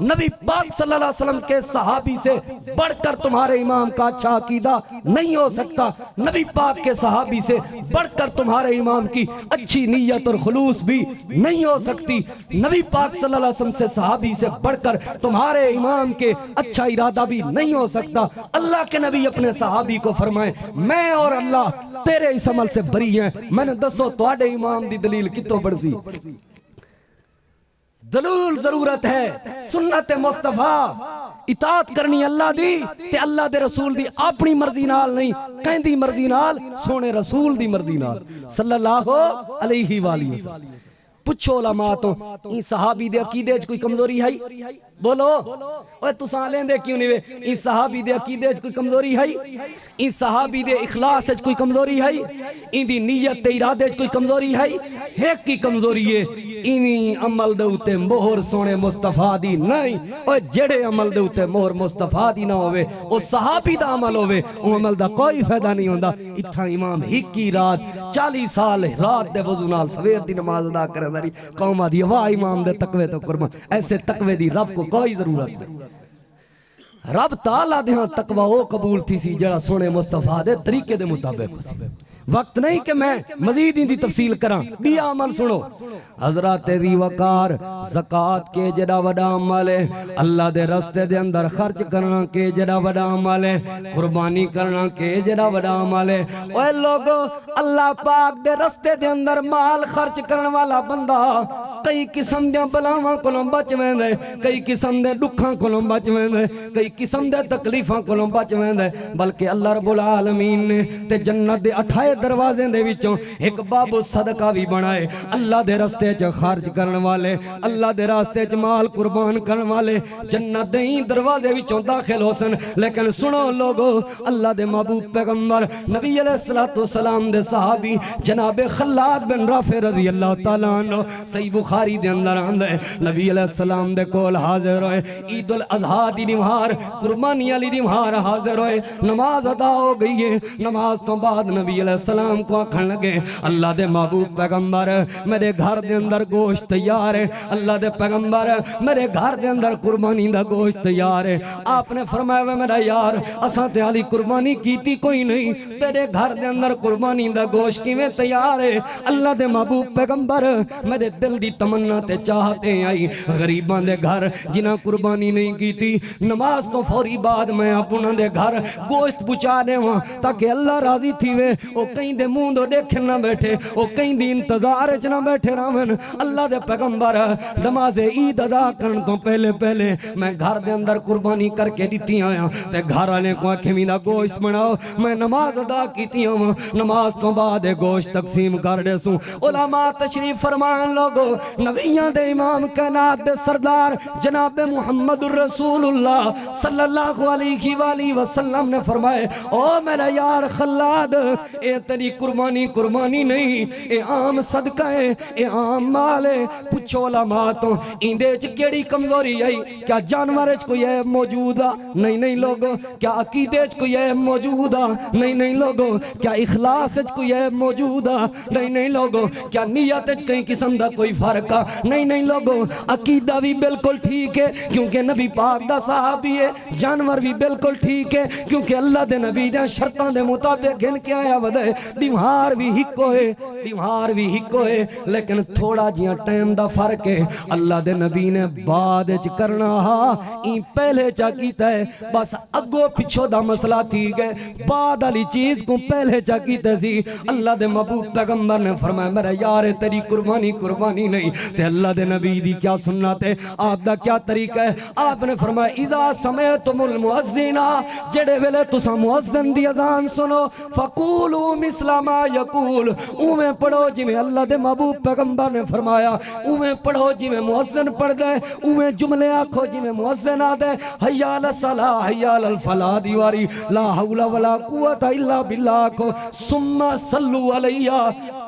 S1: نبی پاک صلی اللہ علیہ وسلم کے صحابی سے بڑھ کر تمہارے امام کا اچھا عقیدہ نہیں ہو سکتا، نبی پاک کے صحابی سے بڑھ کر تمہارے امام کی اچھی نیت اور خلوص بھی نہیں ہو سکتی، نبی پاک صلی اللہ علیہ وسلم سے صحابی سے بڑھ کر تمہارے امام کے اچھا ارادہ بھی نہیں ہو سکتا۔ اللہ کے نبی اپنے صحابی کو فرمائے میں اور اللہ تیرے اس عمل سے بری ہیں، میں نے دسو تواڈے امام دی دلیل کتوں بڑھ سی؟ دلیل ضرورت ہے سنت مصطفیٰ، اطاعت کرنی اللہ دی تے اللہ دے رسول دی اپنی مرضی نال نہیں، کہندی مرضی نال، سونے رسول دی مرضی نال صلی اللہ علیہ وآلہ وسلم۔ پچھو علماء تو این صحابی دے عقیدے کوئی کمزوری ہے؟ بولو اوے تساں لیندے کیوں نہیں وے؟ این صحابی دے عقیدے کوئی کمزوری ہے؟ این صحابی دے اخلاص کوئی کمزوری ہے؟ این دی نیت تے ارادے کوئی کمزوری ہے؟ ایک کی کمزوری ہے اینی عمل دے اوتے مہر سونے مصطفیٰ دی نہیں۔ اوے جڑے عمل دے اوتے مہر مصطفیٰ دی نہ ہوئے او صحابی دا عمل ہوئے، او عمل دا کوئی فائدہ نہیں ہوندا۔ اتھا امام ہکی رات 40 سال رات دے وضو نال سویر دی نماز ادا کرے داری قومہ دی واہ امام دے تقوی تو قربان، ایسے تقوی دی رب کو کوئی ضرورت نہیں۔ رب تعالیٰ دے ہاں تقوی او قبول تھی سی جڑا سونے مصطفیٰ دے طریقے دے مطابق سی۔ وقت نہیں کہ میں مزید ان دی تفصیل کراں، بھی عمل سنو۔ حضرات دی وقار زکاة کے جڑا وڈا عمل ہے، اللہ دے رستے دے اندر خرچ کرنا کے جڑا وڈا عمل ہے، قربانی کرنا کے جڑا وڈا عمل ہے۔ اوے لوگو اللہ پاک دے رستے دے اندر مال خرچ کرن والا بندہ کئی قسم دے بلاواں کولوں بچ ویندے، کئی قسم دے دکھاں کولوں بچ ویندے، کئی قسم دے تکلیفاں کولوں بچ ویندے، بلکہ اللہ رب العالمین نے تے جنت دے 28 دروازے دے وچوں ایک باب صدقہ بھی بنائے۔ اللہ دے راستے چ خرچ کرن والے، اللہ دے راستے چ مال قربان کرن والے جنت دے ہی دروازے وچوں داخل ہو سن۔ لیکن سنو لوگو اللہ دے محبوب پیغمبر نبی علیہ الصلوۃ والسلام دے صحابی جناب خلاد بن رافع رضی اللہ تعالیٰ عنہ صحیح بخاری دے اندر آندا ہے نبی علیہ السلام دے کول حاضر ہوئے، عید الاضحیٰ دی نمہار قربانی علی نمہار حاضر ہوئے، نماز ادا ہو گئی ہے۔ نماز تو بعد نبی علیہ السلام کو آکھن لگے اللہ دے محبوب پیغمبر میرے گھر دے اندر گوشت تیار ہے، اللہ دے پیغمبر میرے گھر دے اندر قربانی دا گوشت تیار ہے۔ آپ نے فرمایا میرا یار اساں تے علی قربانی کیتی کوئی نہیں، تیرے گھر دے اندر قربانی دا گوشت کیویں تیار ہے؟ اللہ دے محبوب پیغمبر میرے دل دی تمنا تے چاہتے آئی غریباں دے گھر جنہاں قربانی نہیں کیتی، نماز تو فوری بعد میں اپنا دے گھر گوشت پچا دے ہاں تاکہ اللہ راضی تھی وے، او کہیں دے منہ دو دیکھن نہ بیٹھے، او کہیں دی انتظار چ نہ بیٹھے راون۔ اللہ دے پیغمبر نماز عید ادا کرن تو پہلے میں گھر دے اندر قربانی کر کے دیتی آیا تے گھر والے کو آکھے میرا گوشت بناؤ، میں نماز ادا کیتی ہوں، نماز تو بعد گوشت تقسیم کر دے سوں۔ علماء تشریف فرمان لوگو نبیاں دے امام کائنات دے سردار جناب محمد الرسول اللہ صلی اللہ علیہ وآلہ وسلم نے فرمائے او میرا یار خلاد اے تیری قربانی نہیں، اے عام صدقہ ہے، اے عام مال ہے۔ پوچھو علماء تو اندے چ کیڑی کمزوری آئی؟ کیا جانور چ کوئی عیب موجود آ؟ نہیں لوگو۔ کیا عقیدے چ کوئی عیب موجود آ؟ نہیں لوگو۔ کیا اخلاص چ کوئی عیب موجود آ؟ نہیں لوگو۔ کیا نیت چ کئی قسم دا کوئی فرق آ؟ نہیں لوگو۔ عقیدہ بھی بالکل ٹھیک ہے کیونکہ نبی پاک دا صحابی ہے، جانور بھی بالکل ٹھیک ہے کیونکہ اللہ دے نبی دے شرطاں دے مطابق گن کے آیا ودے، دیوار بھی ہکو ہے لیکن تھوڑا جیاں ٹائم دا فرق ہے۔ اللہ دے نبی نے بعد چ کرنا ہا این پہلے چا کیتا ہے، بس اگو پچھو دا مسئلہ تھی گئے، بعد علی چیز کو پہلے چا کیتا سی۔ اللہ دے محبوب پیغمبر نے فرمایا میرا یار تیری قربانی نہیں تے اللہ دے نبی دی کیا سنت ہے، آپ دا کیا طریقہ ہے؟ آپ نے فرمایا اذا سمعتم المؤذن، جڑے ویلے تساں مؤذن دی اذان سنو فقولوا مثل ما یقول، اوویں پڑھو جویں اللہ دے محبوب پیغمبر نے فرمایا، اوویں پڑھو جویں مؤذن پڑھ دے، اوویں جملے آکھو جویں مؤذن آ دے، حی علی الصلاۃ حی علی الفلاح دیواری لا حول ولا قوت الا باللہ کو ثم صلوا علیہ،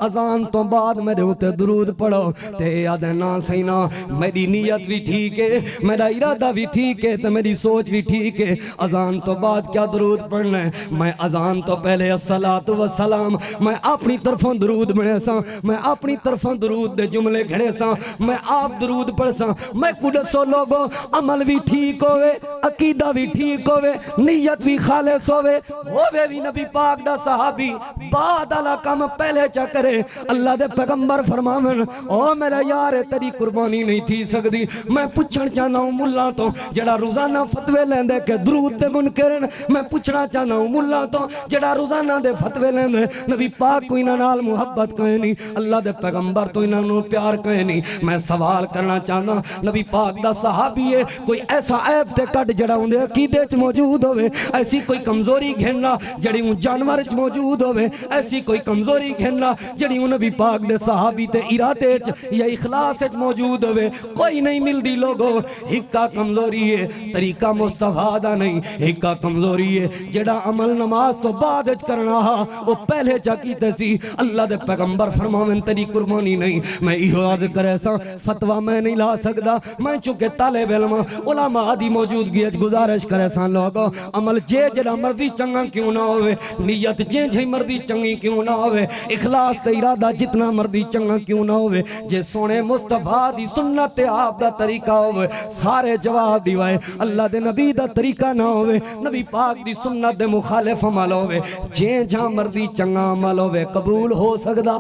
S1: اذان تو بعد میرے اوتے درود پڑھو تے تے آدھے نا سینا میری نیت بھی ٹھیک ہے میرا ارادہ بھی ٹھیک ہے تے میری سوچ بھی ٹھیک ہے اذان تو بعد کیا درود پڑھنا ہے میں اذان تو پہلے الصلاۃ والسلام میں اپنی طرفوں درود بنے سا میں اپنی طرفوں درود دے جملے گھڑے سا میں آپ درود پڑھ سا میں کدسو لوگو عمل بھی ٹھیک ہوئے عقیدہ بھی ٹھیک ہوئے نیت بھی خالص ہوئے بھی نبی پاک دا صحابی بعد اللہ کام پہلے چا کرے اللہ دے پیغمبر فرماون او میرا یار تیری قربانی نہیں تھی سکتی میں پوچھنا چاہنا ہوں ملا تو جڑا روزانہ فتوے لیندے کہ درود تے منکرن میں پوچھنا چاہنا ہوں ملا تو جڑا روزانہ دے فتوے لیندے نبی پاک کو انہاں نال محبت کہیں نہیں اللہ دے پیغمبر تو انہاں نو پیار کہیں نہیں میں سوال کرنا چاہنا نبی پاک دا صحابی ہے کوئی ایسا عیب تے کٹ جڑا ہوندے عقیدے چ موجود ہوئے ایسی کوئی کمزوری گھننا جڑی ان جانور چ موجود ہوئے ایسی کوئی کمزوری گھننا جڑی ان نبی پاک دے صحابی تے ارادے چ یا اخلاص چ موجود ہوئے کوئی نہیں ملدی لوگو ہکا کمزوری ہے طریقہ مصطفیٰ دا نہیں ہکا کمزوری ہے جڑا عمل نماز تو بعد چ کرنا وہ پہلے چا کیتے سی اللہ دے پیغمبر فرماون تیری قربانی نہیں میں ایہو عرض کرے سا فتوہ میں نہیں لا سکدا میں چونکہ طالب علم علماء دی موجودگی وچ گزارش کرے سا لوگو عمل جڑا مرضی چنگا کیوں نہ ہوئے نیت جے مرضی چنگی کیوں نہ ہوئے اخلاص تے ارادہ جتنا مرضی چنگا کیوں نہ ہوئے جے سونے مصطفیٰ دی سنت آپ دا طریقہ ہوئے سارے جواب دیوائے اللہ دے نبی دا طریقہ نہ ہوئے نبی پاک دی سنت دے مخالف عمل ہوئے جے جہاں مرضی چنگا عمل ہوئے قبول ہو سکدا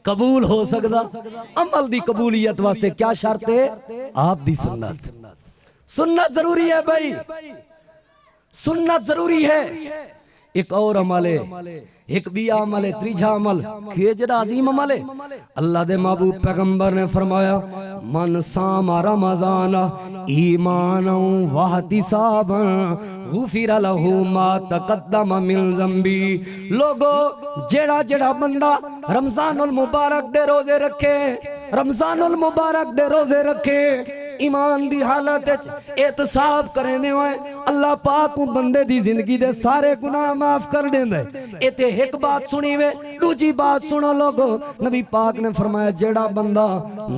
S1: قبول ہو سکدا عمل دی قبولیت واسطے کیا شرط ہے آپ دی سنت سنت ضروری ہے بھائی سنت ضروری ہے ایک اور عمل ہے ایک بھی عمل ہے تریجا عمل کہ جڑا عظیم عمل ہے اللہ دے محبوب پیغمبر نے فرمایا من صام رمضان ایمانا واحتسابا غفر له ما تقدم من ذنبی لوگو جڑا بندہ رمضان المبارک دے روزے رکھے رمضان المبارک دے روزے رکھے ایمان دی حالت احتساب کرنے ہوئے اللہ پاک کو بندے دی زندگی دے سارے گناہ معاف کر دیں دے ایتے ایک بات سنی ہوئے دوجی بات سنو لوگو نبی پاک نے فرمایا جڑا بندہ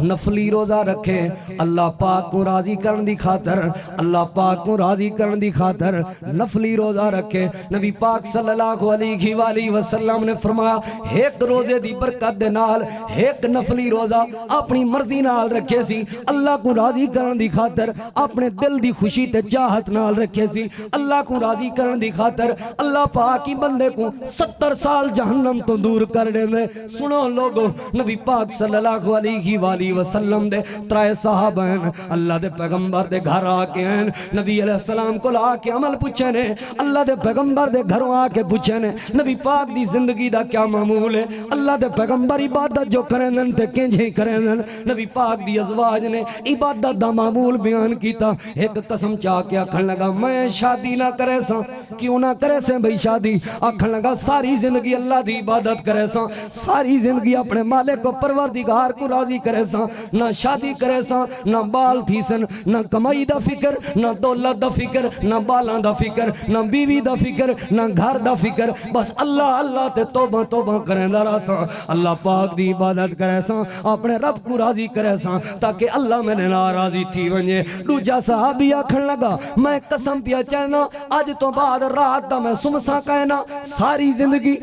S1: نفلی روزہ رکھے اللہ پاک کو راضی کرن دی خاطر اللہ پاک کو راضی کرن دی خاطر نفلی روزہ رکھے نبی پاک صلی اللہ علیہ وآلہ وسلم نے فرمایا ایک روزے دی برکت دے نال ایک نفلی روزہ اپنی مرضی نال رکھے سی اللہ کو راضی کرن دی خاطر اپنے دل دی خوشی تے چاہت نال رکھے سی اللہ کو راضی کرن دی خاطر اللہ پاک کی بندے کو 70 سال جہنم تو دور کر دے دے سنو لوگو نبی پاک صلی اللہ علیہ وآلہ وسلم دے ترائے صحابہ ہیں اللہ دے پیغمبر دے گھر آکے ہیں نبی علیہ السلام کو لا کے عمل پوچھے نے اللہ دے پیغمبر دے گھروں آکے پوچھے نے نبی پاک دی زندگی دا کیا معمول ہے اللہ دے پیغمبر عبادت جو کریں دن تے کینجھے کریں دن نبی پاک دی ازواج نے عبادت دا معمول بیان کیتا ایک قسم چاہ کے آکھن لگا میں شادی نہ کرے سا کیوں نہ کرے سے بھئی شادی آکھن لگا ساری زندگی اللہ دی عبادت کرے سا ساری زندگی اپنے مالک کو پروردگار کو راضی کرے سا نہ شادی کرے سا نہ بال تھی سن نہ کمائی دا فکر نہ دولت دا فکر نہ بالاں دا فکر نہ بیوی دا فکر نہ گھر دا فکر بس اللہ اللہ تے توبہ توبہ کریں دا رہا سا اللہ پاک دی عبادت کرے سا اپنے رب کو راضی کرے سا تاکہ اللہ میں نے ناراضی تھی ونجے دوجا صحابی آکھن لگا میں قسم پیا چاہنا آج تو بعد رات دا میں سمسا کہنا ساری زندگی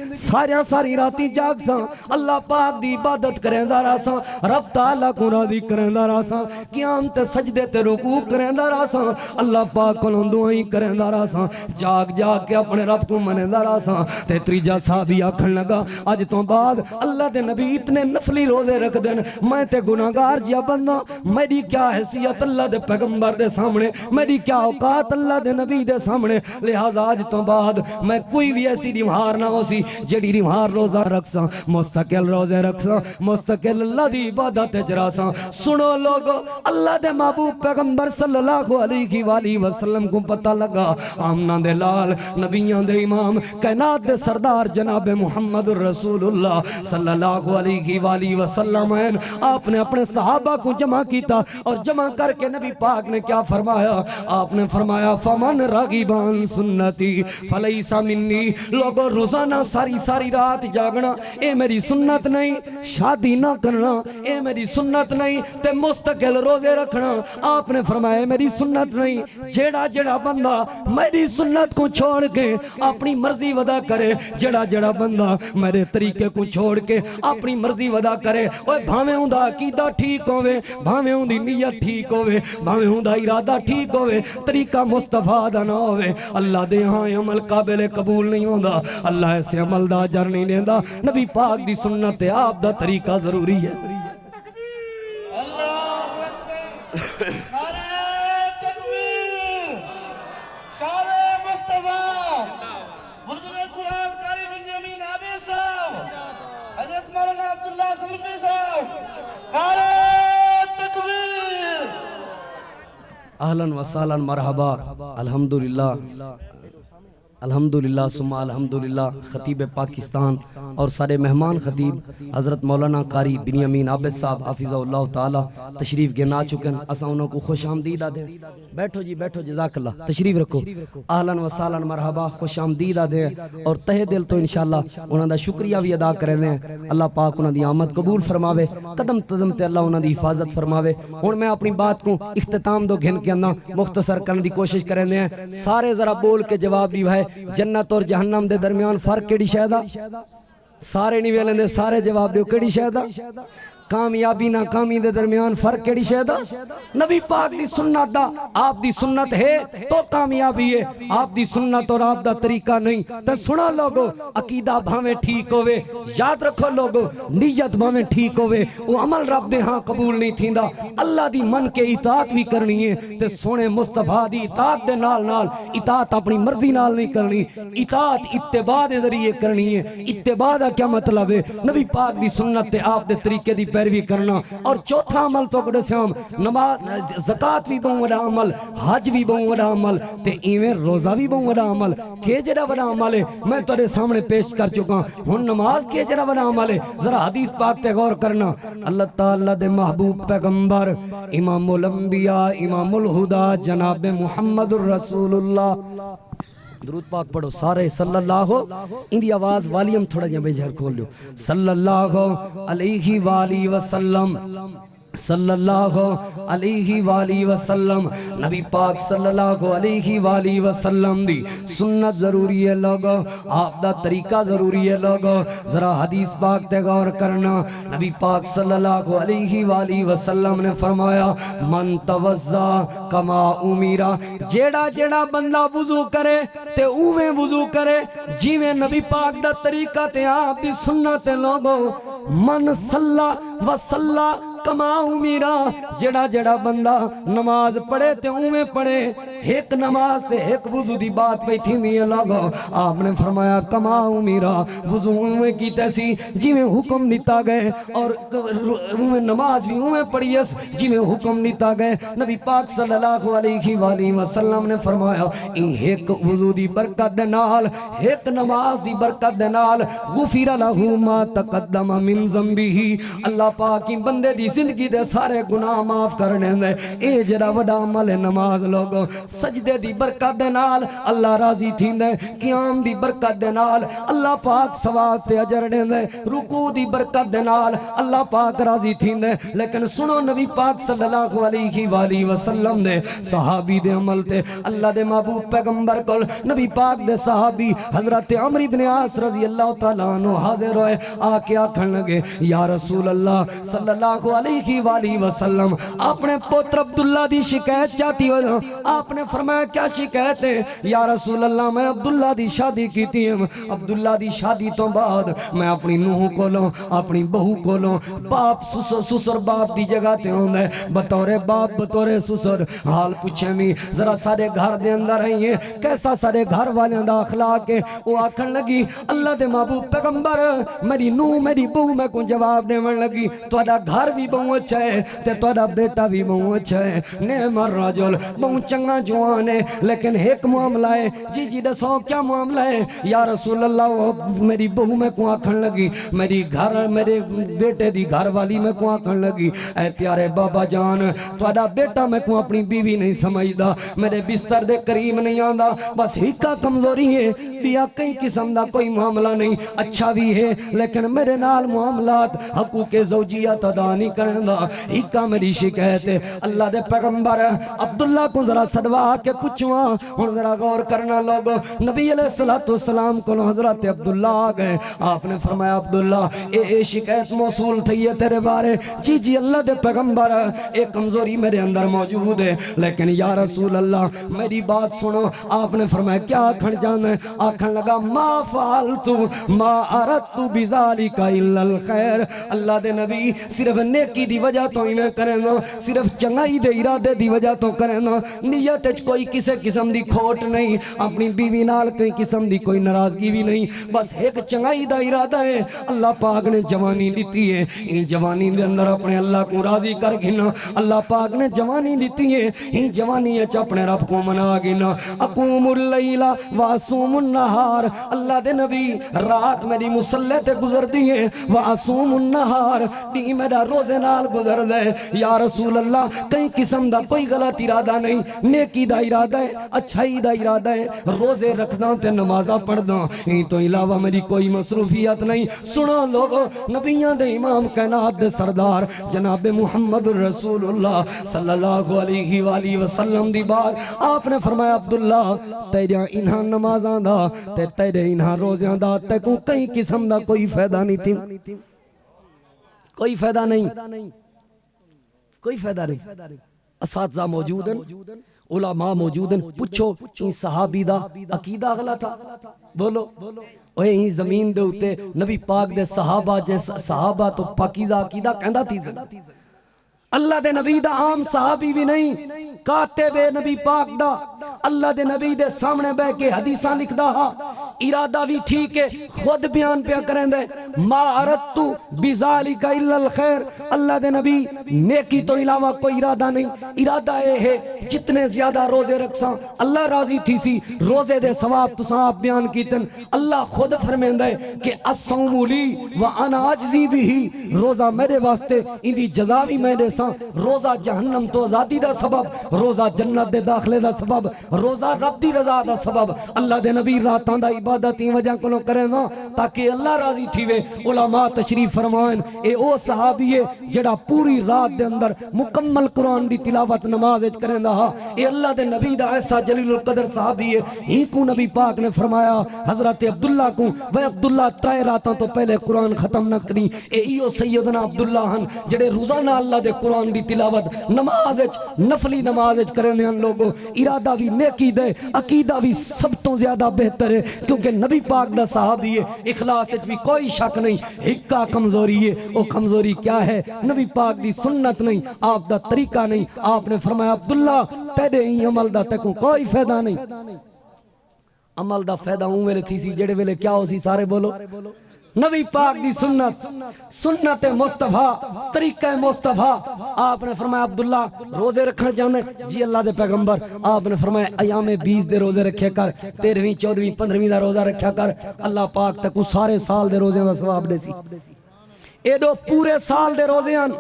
S1: ساری راتی جاگ سا اللہ پاک دی عبادت کریں دا رہا سا رب تعالیٰ کو راضی کریں دا رہا سا قیام تے سجدے تے رکوع کریں دا رہا سا اللہ پاک کو دعائیں کریں دا رہا سا جاگ جاگ کے اپنے رب کو منے دا رہا سا تے تریجا صحابی آکھن لگا آج تو بعد اللہ دے نبی اتنے نفلی روزے رکھ دیں میں تے گناہگار جیا بندہ میری کیا حیثیت اللہ دے پیغمبر دے سامنے میری کیا اوقات اللہ دے نبی دے سامنے لہذا آج تو بعد میں کوئی بھی ایسی ریمہار نہ ہو سی جڑی ریمہار روزہ رکھ سا مستقل روزے رکھ سا مستقل اللہ دی عبادت اجرا سا سنو لوگو اللہ دے محبوب پیغمبر صلی اللہ علیہ وآلہ وسلم کو پتہ لگا آمنہ دے لال نبیان دے امام کائنات دے سردار جناب محمد الرسول اللہ صلی اللہ علیہ وآلہ وسلم آپ نے اپنے صحابہ کو جمع کیتا اور جمع کر کے نبی پاک نے کیا فرمایا آپ نے فرمایا فمن راغبان سنتی فلیس منی. لوگو روزانہ ساری رات جاگنا اے میری سنت نہیں، شادی نہ کرنا اے میری سنت نہیں، تے مستقل روزے رکھنا آپ نے فرمایا میری سنت نہیں. جیڑا بندہ میری سنت کو چھوڑ کے اپنی مرضی ودا کرے، جیڑا بندہ میرے طریقے کو چھوڑ کے اپنی مرضی ودا کرے، اوے بھاویں ہوندا عقیدہ ٹھیک ہوئے، بھاویں ہوندی نیت ٹھیک ہوئے، بھاویں ہوندا ارادہ ٹھیک ہوئے، طریقہ مصطفیٰ دا نہ ہوئے، اللہ دے ہاں عمل قابل قبول نہیں ہوندا، اللہ ایسے عمل دا اجر نہیں لیندا. نبی پاک دی سنت آپ دا طریقہ ضروری ہے. اہلاً و سہلاً مرحبا. الحمدللہ ثم الحمدللہ. خطیب پاکستان اور سارے مہمان خطیب حضرت مولانا قاری بنیامین عابد صاحب حافظہ اللہ تعالی تشریف گنا چکن. اساں انہوں کو خوش آمدید آدھیں. بیٹھو جی بیٹھو، جزاک اللہ، تشریف رکھو. اہلاً و سہلاً مرحبا، خوش آمدید آدھیں. اور تہ دل تو انشاءاللہ انہوں دا شکریہ بھی ادا کریں دیں. اللہ پاک انہوں دی آمد قبول فرماوے، قدم تے اللہ انہوں دی حفاظت فرماوے. اور میں اپنی بات کو اختتام دو گھن کے اندر مختصر کرنے دی کوشش کریں دیں. سارے ذرا بول کے جواب دی ہے جنت اور جہنم دے درمیان فرق کیڑی شے دا؟ سارے نہیں ویلیں دے، سارے جواب دیو کیڑی شے دا؟ کامیابی ناکامی دے درمیان فرق کیڑی شے دا؟ نبی پاک دی سنت دا. آپ دی سنت ہے تو کامیابی ہے، آپ دی سنت اور آپ دا طریقہ نہیں. تے سنا لوگو، عقیدہ بھاویں ٹھیک ہوئے، یاد رکھو لوگو، نیت بھاویں ٹھیک ہوئے، وہ عمل رب دے ہاں قبول نہیں تھیندا. اللہ دی من کے اطاعت بھی کرنی ہے تے سونے مصطفیٰ دی اطاعت دے نال اطاعت اپنی مرضی نال نہیں کرنی، اطاعت اتباع دے ذریعے کرنی ہے. اتباع دا کیا مطلب ہے؟ نبی پاک دی سنت تے آپ دے طریقے دی پیروی کرنا. اور چوتھا عمل تو کڑے سے ہم نماز زکاة بھی بہن وڈا عمل، حج بھی بہن وڈا عمل، تے ایویں روزہ بھی بہن وڈا عمل. کہ جڑا وڈا عمل ہے میں تیرے سامنے پیش کر چکا ہن. نماز کے جڑا وڈا عمل ہے ذرا حدیث پاک تے غور کرنا. اللہ تعالیٰ دے محبوب پیغمبر امام الانبیاء امام الہدا جناب محمد الرسول اللہ، درود پاک پڑھو سارے صلی اللہ اندی آواز والیم تھوڑا جہاں بیجھر کھول لو. صلی اللہ علیہ وآلہ وسلم، صلی اللہ علیہ وآلہ وسلم. نبی پاک صلی اللہ علیہ وآلہ وسلم دی سنت ضروری ہے لوگو، آپ دا طریقہ ضروری ہے لوگو. ذرا حدیث پاک تے غور کرنا. نبی پاک صلی اللہ علیہ وآلہ وسلم نے فرمایا من توضا کما امیرا، جیڑا بندہ وضو کرے تے اویں وضو کرے جیویں نبی پاک دا طریقہ تے آپ دی سنت لوگو. من صلی و صلی کما امیرا، جڑا بندہ نماز پڑھے تے اویں پڑھے. ایک نماز تے ایک وضو دی بات پہ تھی نہیں لگو. آپ نے فرمایا کما امیرا، وضو اویں کی تیسی جی میں حکم نیتا گئے، اور اویں نماز بھی اویں پڑھیس جی میں حکم نیتا گئے. نبی پاک صلی اللہ علیہ وآلہ وسلم نے فرمایا ایک وضو دی برکت دے نال، ایک نماز دی برکت دے نال غفر لہو ما تقدم من ذنبہ، اللہ پاک کی بندے دی زندگی دے سارے گناہ معاف کرنے دے. اے جڑا وڈا عمل ہے نماز لوگو. سجدے دی برکت دے نال اللہ راضی تھیندے، قیام دی برکت دے نال اللہ پاک ثواب تے اجر دیندے، رکوع دی برکت دے نال اللہ پاک راضی تھیندے. لیکن سنو نبی پاک صلی اللہ علیہ وآلہ وسلم دے صحابی دے عمل تے اللہ دے محبوب پیغمبر کل نبی پاک دے صحابی حضرت عمرو بن عاص رضی اللہ تعالیٰ عنہ حاضر ہوئے. آ کے آکھن لگے یا رسول اللہ صلی اللہ علیہ وآلہ وسلم، اپنے پوتر عبداللہ دی شکایت چاہتی ہو. آپ نے فرمایا کیا شکایت ہے؟ یا رسول اللہ میں عبداللہ دی شادی کی تھی، عبداللہ دی شادی تو بعد میں اپنی نوح کو لوں، اپنی بہو کو لوں، باپ سسر باپ دی جگہ تے ہوں دے، بطور باپ بطور سسر. حال پوچھیں بھی ذرا سارے گھر دے اندر رہیے کیسا سارے گھر والے دا اخلاق ہے. وہ آکھن لگی اللہ دے محبوب پیغمبر میری نوح میری بہو میں کو جواب دے من لگی توڑا گھر بھی بہو اچھا ہے تے توڑا بیٹا بھی بہو اچھا ہے. نعم الرجل، بہو چنگا جو نوجوان ہے لیکن ایک معاملہ ہے جی جی دسو کیا معاملہ ہے یا رسول اللہ وہ میری بہو میں کو آکھن لگی میرے بیٹے دی گھر والی میں کو آکھن لگی اے پیارے بابا جان تہاڈا بیٹا میں کو اپنی بیوی نہیں سمجھدا میرے بستر دے قریب نہیں آندا بس ہکا کمزوری ہے بیا کئی قسم دا کوئی معاملہ نہیں اچھا بھی ہے لیکن میرے نال معاملات حقوق زوجیت ادا نہیں کرندا ہکا میری شکایت ہے اللہ دے پیغمبر عبداللہ کو ذرا سڑوا کے پوچھواں ہن ذرا غور کرنا لوگ نبی علیہ الصلوۃ والسلام کو حضرت عبداللہ آ گئے آپ نے فرمایا عبداللہ اے شکایت موصول تھی ہے تیرے بارے جی جی اللہ دے پیغمبر ایک کمزوری میرے اندر موجود ہے لیکن یا رسول اللہ میری بات سنو آپ نے فرمایا کیا آکھن جانا ہے آکھن لگا ما فعلتو ما اردت بذالک الا الخیر اللہ دے نبی صرف نیکی دی وجہ تو ہی میں کریں نا صرف چنگائی دے ارادے دی وجہ تو کریں نا نیت اچ کوئی کسے قسم دی کھوٹ نہیں اپنی بیوی نال کوئی قسم دی کوئی ناراضگی بھی نہیں بس ایک چنگائی دا ارادہ ہے اللہ پاک نے جوانی دیتی ہے ان جوانی دے اندر اپنے اللہ کو راضی کر گنا اللہ پاک نے جوانی دیتی ہے ان جوانی اچ اپنے رب کو منا گنا اقوم اللیل واسوم النہار اللہ دے نبی رات میری مصلی تے گزر دی ہے واسوم النہار دی میرا روزے نال گزر دے یا رسول اللہ کئی قسم دا کوئی غلط ارادہ نہیں نیکی دا ارادہ ہے اچھائی دا ارادہ ہے روزے رکھنا تے نمازہ پڑھنا ان تو علاوہ میری کوئی مصروفیت نہیں سنو لوگو نبیان دے امام کائنات دے سردار جناب محمد رسول اللہ صلی اللہ علیہ وآلہ وسلم دی بات آپ نے فرمایا عبداللہ تیرے انہاں نمازاں دا تیرے انہاں روزیاں دا تے کو کئی قسم دا کوئی فائدہ نہیں تھی کوئی فائدہ نہیں کوئی فائدہ نہیں اساتذہ موجود ہیں علماء موجود ہیں پوچھو ان صحابی دا عقیدہ اگلا تھا بولو اوہ ہی زمین دے ہوتے نبی پاک دے صحابہ تو پاکیزہ عقیدہ کہندہ تھی اللہ دے نبی دا عام صحابی بھی نہیں کاتب نبی پاک دا اللہ دے نبی دے سامنے بے کے حدیثاں لکھ دا ہاں ارادہ بھی ٹھیک ہے خود بیان پہ کریں دے ما اردتو بذالک الا الخیر اللہ دے نبی نیکی تو علاوہ کوئی ارادہ نہیں ارادہ اے ہے جتنے زیادہ روزے رکھساں اللہ راضی تھی سی روزے دے ثواب تو آپ بیان کیتن اللہ خود فرمیں دے کہ الصوم لی وانا اجزی بھی روزہ میرے واسطے اندی جزا بھی میرے ساں روزہ جہنم تو آزادی دا سبب روزہ جنت دے داخلے دا سبب روزہ رب دی رضا دا سبب اللہ دے نبی راتاں دا عبادتی وجہ کو کریں نا تاکہ اللہ راضی تھی وے علماء تشریف فرمائیں اے او صحابی ہے جڑا پوری رات دے اندر مکمل قرآن دی تلاوت نماز کریں دا اے اللہ دے نبی دا ایسا جلیل القدر صحابی ہے ہی کو نبی پاک نے فرمایا حضرت عبداللہ کو وہ عبداللہ ترائے راتاں تو پہلے قرآن ختم نہ کریں اے ایو سیدنا عبداللہ ہن جڑے روزانہ اللہ دے قرآن دی تلاوت نماز نفلی نماز کریں ان لوگوں ارادہ بھی نیکی دے عقیدہ بھی سب تو زیادہ بہتر ہے کیونکہ نبی پاک دا صحابی ہے اخلاص بھی کوئی شک نہیں ہکا کمزوری ہے وہ کمزوری کیا ہے نبی پاک دی سنت نہیں آپ دا طریقہ نہیں آپ نے فرمایا عبداللہ تیرے ہی عمل دا تکوں کوئی فائدہ نہیں عمل دا فائدہ ہوں ویلے تھی سی جڑے ویلے کیا ہو سی سارے بولو نبی پاک دی سنت مصطفیٰ طریقہ مصطفیٰ آپ نے فرمایا عبداللہ روزے رکھنا چاہنے جی اللہ دے پیغمبر آپ نے فرمایا ایام 20 دے روزے رکھے کر 13ویں 14ویں 15ویں دا روزہ رکھا کر اللہ پاک تک سارے سال دے روزے دا ثواب دے سی ایڈو پورے سال دے روزے آن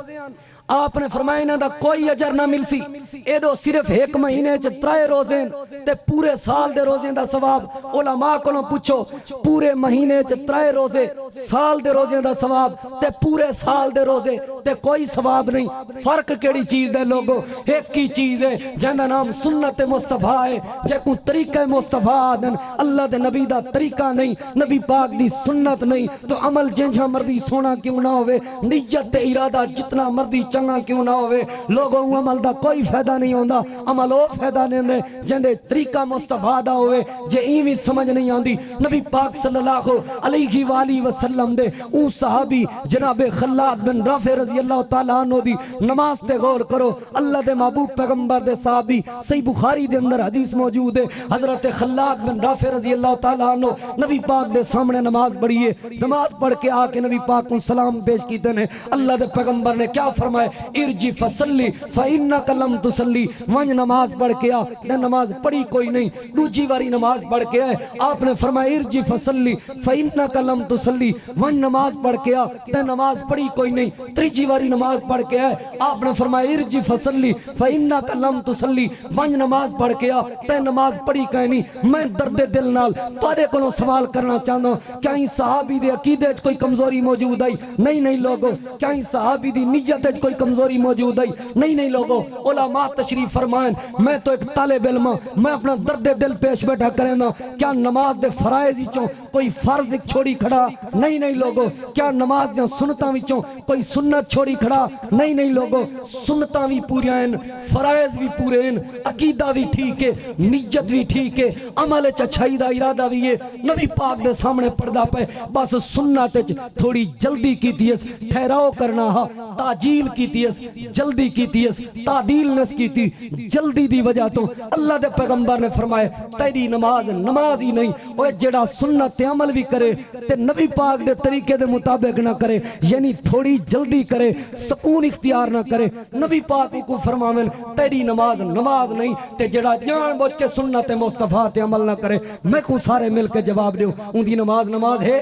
S1: آپ نے فرمایا انہاں دا کوئی اجر نہ مل سی ایڈو صرف ایک مہینے چترائے روزیں تے پورے سال دے روزیں دا ثواب علماء کو پوچھو پورے مہینے چترائے روزے سال دے روزیں دا ثواب تے پورے سال دے روزے تے کوئی ثواب نہیں فرق کیڑی چیز دے لوگو ایک ہی چیز ہے جہاں نام سنت مصطفیٰ ہے جے کو طریقہ مصطفیٰ آدن اللہ دے نبی دا طریقہ نہیں نبی پاک دی سنت نہیں تو عمل جنجھا مردی سونا کیوں نہ ہوئے نیت تے ارادہ جتنا مردی چنگا کیوں نہ ہوئے لوگوں عمل دا کوئی فائدہ نہیں ہوندہ عمل او فائدہ نہیں دے جندے طریقہ مصطفیٰ دا ہوئے جے ایویں سمجھ نہیں آندی نبی پاک صلی اللہ علیہ وآلہ وسلم دے اون صحابی جناب خلاد بن رافع رضی اللہ تعالیٰ عنہ دی نماز تے غور کرو اللہ دے محبوب پیغمبر دے صحابی صحیح بخاری دے اندر حدیث موجود ہے حضرت خلاد بن رافع رضی اللہ تعالیٰ عنہ نبی پاک دے سامنے نماز پڑھی ہے نماز پڑھ کے آ کے نبی پاک کو سلام پیش کیتے ہیں اللہ دے پیغمبر نے کیا فرمایا فرمائے ارجی فصلی فإنک لم تصلی، ونج نماز پڑھ کے آ، نے نماز پڑھی کوئی نہیں، دوجی واری نماز پڑھ کے آئے، آپ نے فرمایا ارجی فصلی فإنک لم تصلی، ونج نماز پڑھ کے آ، نے نماز پڑھی کوئی نہیں، تریجی واری نماز پڑھ کے آئے، آپ نے فرمایا ارجی فصلی فإنک لم تصلی، ونج نماز پڑھ کے آ، نے نماز پڑھی کوئی نہیں۔ میں درد دل نال تواڈے کولوں سوال کرنا چاہنا، کیا ہی صحابی دے عقیدے وچ کوئی کمزوری موجود آئی؟ نہیں لوگو، کیا ہی صحابی دی نیت وچ کوئی کمزوری موجود آئی؟ نہیں لوگو، علماء تشریف فرمائیں، میں تو ایک طالب علم ہاں، میں اپنا درد دل پیش بیٹھا کریں نا، کیا نماز دے فرائض وچوں کوئی فرض ایک چھوڑی کھڑا؟ نہیں لوگو، کیا نماز دے سنتاں وچوں کوئی سنت چھوڑی کھڑا؟ نہیں لوگو، سنتاں بھی پوریاں ہیں، فرائض بھی پورے ہیں، عقیدہ بھی ٹھیک ہے، نیت بھی ٹھیک ہے، عمل وچ اچھائی دا ارادہ بھی ہے، نبی پاک دے سامنے پردہ پہ بس سنت وچ تھوڑی جلدی کیتی ہے، ٹھہراؤ کرنا ہا، تاجیل کیتی ہے، جلدی کیتی ہے، تعدیل نس کیتی، جلدی دی وجہ تو اللہ دے پیغمبر نے فرمایا تیری نماز نماز ہی نہیں، اوے جڑا سنت تے عمل بھی کرے تے نبی پاک دے طریقے دے مطابق نہ کرے، یعنی تھوڑی جلدی کرے، سکون اختیار نہ کرے، نبی پاک کو فرماویں تیری نماز نماز نہیں، تے جڑا جان بوجھ کے سنت مصطفیٰ تے عمل نہ کرے، میں کو سارے مل کے جواب دیو ان دی نماز نماز ہے؟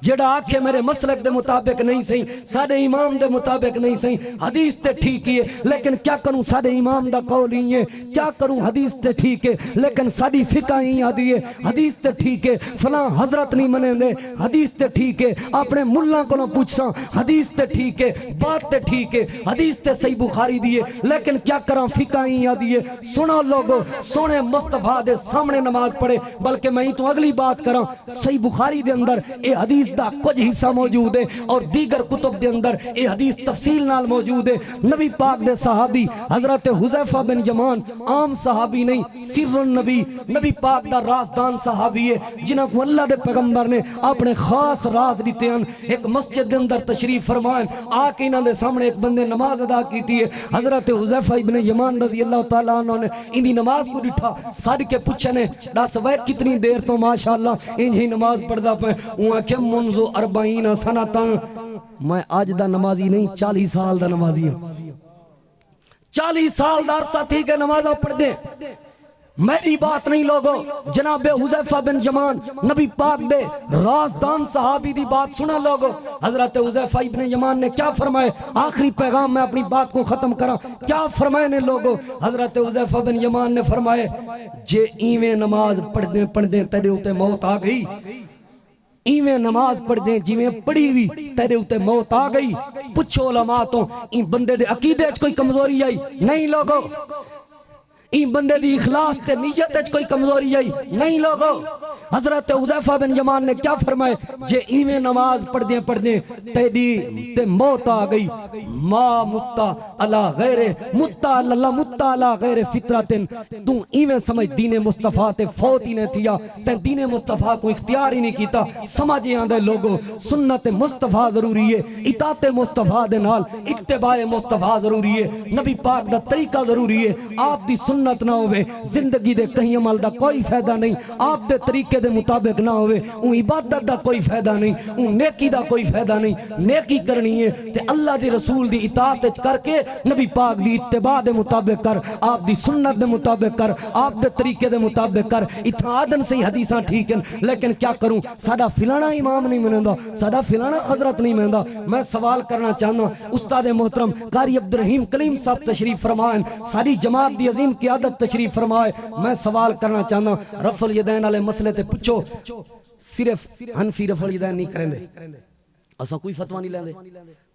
S1: جڑا آکھے میرے مسلک دے مطابق نہیں سہی، ساڑے امام دے مطابق نہیں سہی، حدیث تے ٹھیک ہے لیکن کیا کروں ساڑے امام دا قول ہی ہے، کیا کروں حدیث تے ٹھیک ہے لیکن ساڑی فقہ ہی آدھی ہے، حدیث تے ٹھیک ہے فلاں حضرت نہیں منے دے، حدیث تے ٹھیک ہے اپنے ملہ کو نہ پوچھساں، حدیث تے ٹھیک ہے بات تے ٹھیک ہے، حدیث تے صحیح بخاری دیئے لیکن کیا کروں فقہ ہی آدھی ہے۔ سنو لوگو، سونے مصطفیٰ دے سامنے نماز پڑھے، بلکہ میں ہی تو اگلی بات کروں، صحیح بخاری دے اندر اے حدیث دا کچھ حصہ موجود ہے اور دیگر کتب دے اندر اے حدیث تفصیل نال موجود ہے۔ نبی پاک دے صحابی حضرت حذیفہ بن یمان عام صحابی نہیں، سر النبی، نبی پاک دا رازدان صحابی ہے جنہاں کو اللہ دے پیغمبر نے اپنے خاص راز دیتے ہیں۔ ایک مسجد دے اندر تشریف فرمائیں، آکے انہاں دے سامنے ایک بندے نماز ادا کیتی ہے، حضرت حذیفہ بن یمان رضی اللہ تعالیٰ عنہ نے اندھی نماز کو ڈٹھا، سڑ کے پوچھنے دس وے کتنی دیر تو ماشاءاللہ انہی نماز پڑھدا پے، وہ کہ منذ 40 سنتاں، میں آج دا نمازی نہیں 40 سال دا نمازی ہوں، 40 سال دا عرصہ تھی کہ نمازہ پڑھ دیں۔ میری بات نہیں لوگو، جناب حذیفہ بن یمان نبی پاک دے رازدان صحابی دی بات سنا لوگو۔ حضرت حذیفہ بن یمان نے کیا فرمائے؟ آخری پیغام میں اپنی بات کو ختم کرا، کیا فرمائے نے لوگو؟ حضرت حذیفہ بن یمان نے فرمائے جے ایویں نماز پڑھ دیں تیرے ہوتے موت آ گئی، ایویں نماز پڑھ دیں جیویں پڑھی ہوئی تیرے ہوتے موت آ گئی، پوچھو علماء تو این بندے دے عقیدے وچ کوئی کمزوری آئی؟ نہیں لوگو، این بندے دی اخلاص تے نیت وچ کوئی کمزوری آئی؟ نہیں لوگو۔ حضرت حذیفہ بن یمان نے کیا فرمائے؟ جے ایویں نماز پڑھ دیں تیری تے موت آ گئی، ما متا علی غیر متا اللہ متا علی غیر فطرتن، تو ایویں سمجھ دین مصطفیٰ تے فوت ہی نہیں تھیا، تے دین مصطفیٰ کو اختیار ہی نہیں کیتا۔ سمجھے آندے لوگو، سنت مصطفیٰ ضروری ہے، اطاعت مصطفیٰ دے نال اتباع مصطفیٰ ضروری ہے، نبی پاک دا طریقہ ضروری ہے۔ آپ دی سنت نہ ہوئے زندگی دے کہیں عمل دا کوئی فائدہ نہیں، آپ دے طریقے دے مطابق نہ ہوئے اون عبادت دا کوئی فائدہ نہیں، اون نیکی دا کوئی فائدہ نہیں۔ نیکی کرنی ہے تے اللہ دی رسول دی اطاعت کر کے نبی پاک دی اتباع دے مطابق کر، آپ دی سنت دے مطابق کر، آپ دے طریقے دے مطابق کر۔ اتحادن سے حدیثاں ٹھیک ہیں لیکن کیا کروں ساڈا فلانا امام نہیں منندا، ساڈا فلانا حضرت نہیں منندا۔ میں سوال کرنا چاہنا، استاد محترم قاری عبدالرحیم کلیم صاحب تشریف فرمائیں، ساری جماعت دی عظیم قیادت تشریف فرمائے، میں سوال کرنا چاہنا رفع الیدین والے مسئلے تے پوچھو، صرف حنفی رفع الیدین نہیں کریں دے، اساں کوئی فتوہ نہیں لیندے،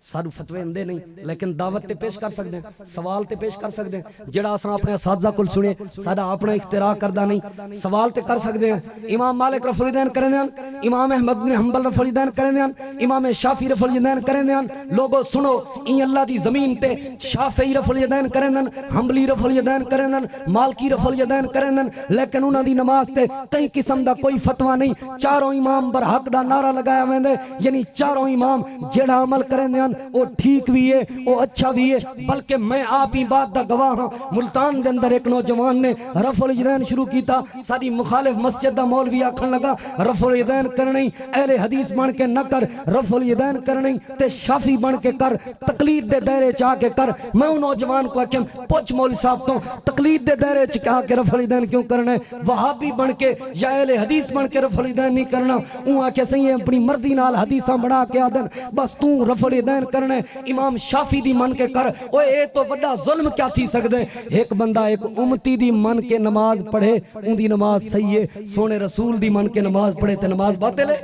S1: سارو فتوے اندے نہیں، لیکن دعوت تے پیش کر سکتے ہیں، سوال تے پیش کر سکتے ہیں، جڑا اساں اپنے اساتذہ کول سنے ساڈا اپنا اختراع کردہ نہیں، سوال تے کر سکتے ہیں۔ امام مالک رفع الیدین کریں دیں، امام احمد بن حنبل رفع الیدین کریں دیں، امام شافعی رفع الیدین کریں دیں۔ لوگو سنو، این اللہ دی زمین تے شافعی رفع الیدین کریں دیں، حنبلی رفع الیدین کریں دیں، مالکی رفع الیدین کریں دیں، لیکن انہاں دی نماز تے کئی قسم دا کوئی فتوہ نہیں۔ چاروں امام برحق دا نعرہ لگایا ویندے، یعنی چاروں چاروں امام جڑا عمل کریں دیاں او ٹھیک بھی ہے او اچھا بھی ہے بلکہ میں آپ ہی بات دا گواہ ہاں ملتان دے اندر ایک نوجوان نے رفع الیدین شروع کیتا ساری مخالف مسجد دا مولوی آکھن لگا رفع الیدین کرنی اہل حدیث بن کے نہ کر رفع الیدین کرنی تے شافی بن کے کر تقلید دے دائرے چاہ کے کر میں ان نوجوان کو اکیم پوچھ مولوی صاحب تو تقلید دے دائرے چاہ کے رفع الیدین کیوں کرنا ہے وہابی بن کے یا اہل حدیث بن کے رفع الیدین نہیں کرنا اون آکے صحیح ہے اپنی مردی نال حدیثاں بڑھا کے آدن بس تو رفع الیدین کرنا ہے امام شافی دی من کے کر اوے اے تو بڑا ظلم کیا تھی سکدے ایک بندہ ایک امتی دی من کے نماز پڑھے ان دی نماز صحیح ہے سونے رسول دی من کے نماز پڑھے تے نماز باطل ہے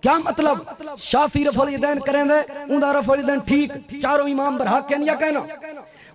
S1: کیا مطلب شافی رفع الیدین کریں دے ان دا رفع الیدین ٹھیک چاروں امام برحق کہن یا کہنا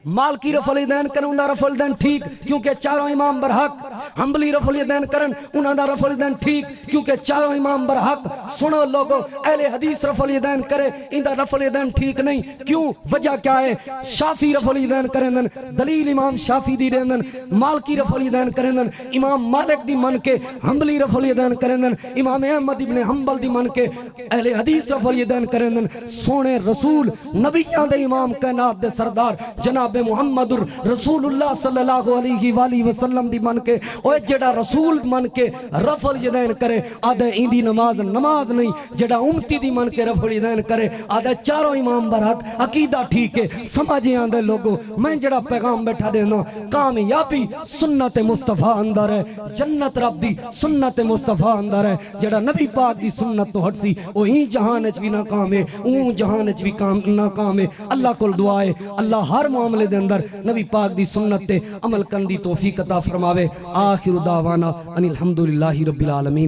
S1: مالکی رفع الیدین کرن ان دا رفع الیدین ٹھیک کیونکہ چاروں امام برحق حنبلی رفع الیدین کرن ان دا رفع الیدین ٹھیک کیونکہ چاروں امام برحق سنو لوگو اہل حدیث رفع الیدین کرے ان دا رفع الیدین ٹھیک نہیں کیوں وجہ کیا ہے شافی رفع الیدین کریں دلیل امام شافی دی دین مالکی رفع الیدین کریں امام مالک دی من کے حنبلی رفع الیدین کریں امام احمد ابن حنبل دی من کے اہل حدیث رفع الیدین کریں سونے رسول نبیان دے امام کائنات دے سردار جناب محمد رسول اللہ صلی اللہ علیہ وآلہ وسلم دی من کے اوہ جڑا رسول من کے رفع الیدین کرے آدھے این دی نماز نہیں جڑا امتی دی من کے رفع الیدین کرے آدھے چاروں امام برحق عقیدہ ٹھیک ہے سمجھے آندے لوگو میں جڑا پیغام بیٹھا دینا کامیابی سنت مصطفیٰ اندر ہے جنت رب دی سنت مصطفیٰ اندر ہے جڑا نبی پاک دی سنت تو ہٹ سی وہ ہی جہان اچ بھی ناکام ہے اون جہان اچ بھی ناکام ہے اللہ کول دعا ہے اللہ ہر معاملے دے اندر نبی پاک دی سنت تے عمل کرن دی توفیق عطا فرماوے آخر دعوانا ان الحمدللہ رب العالمین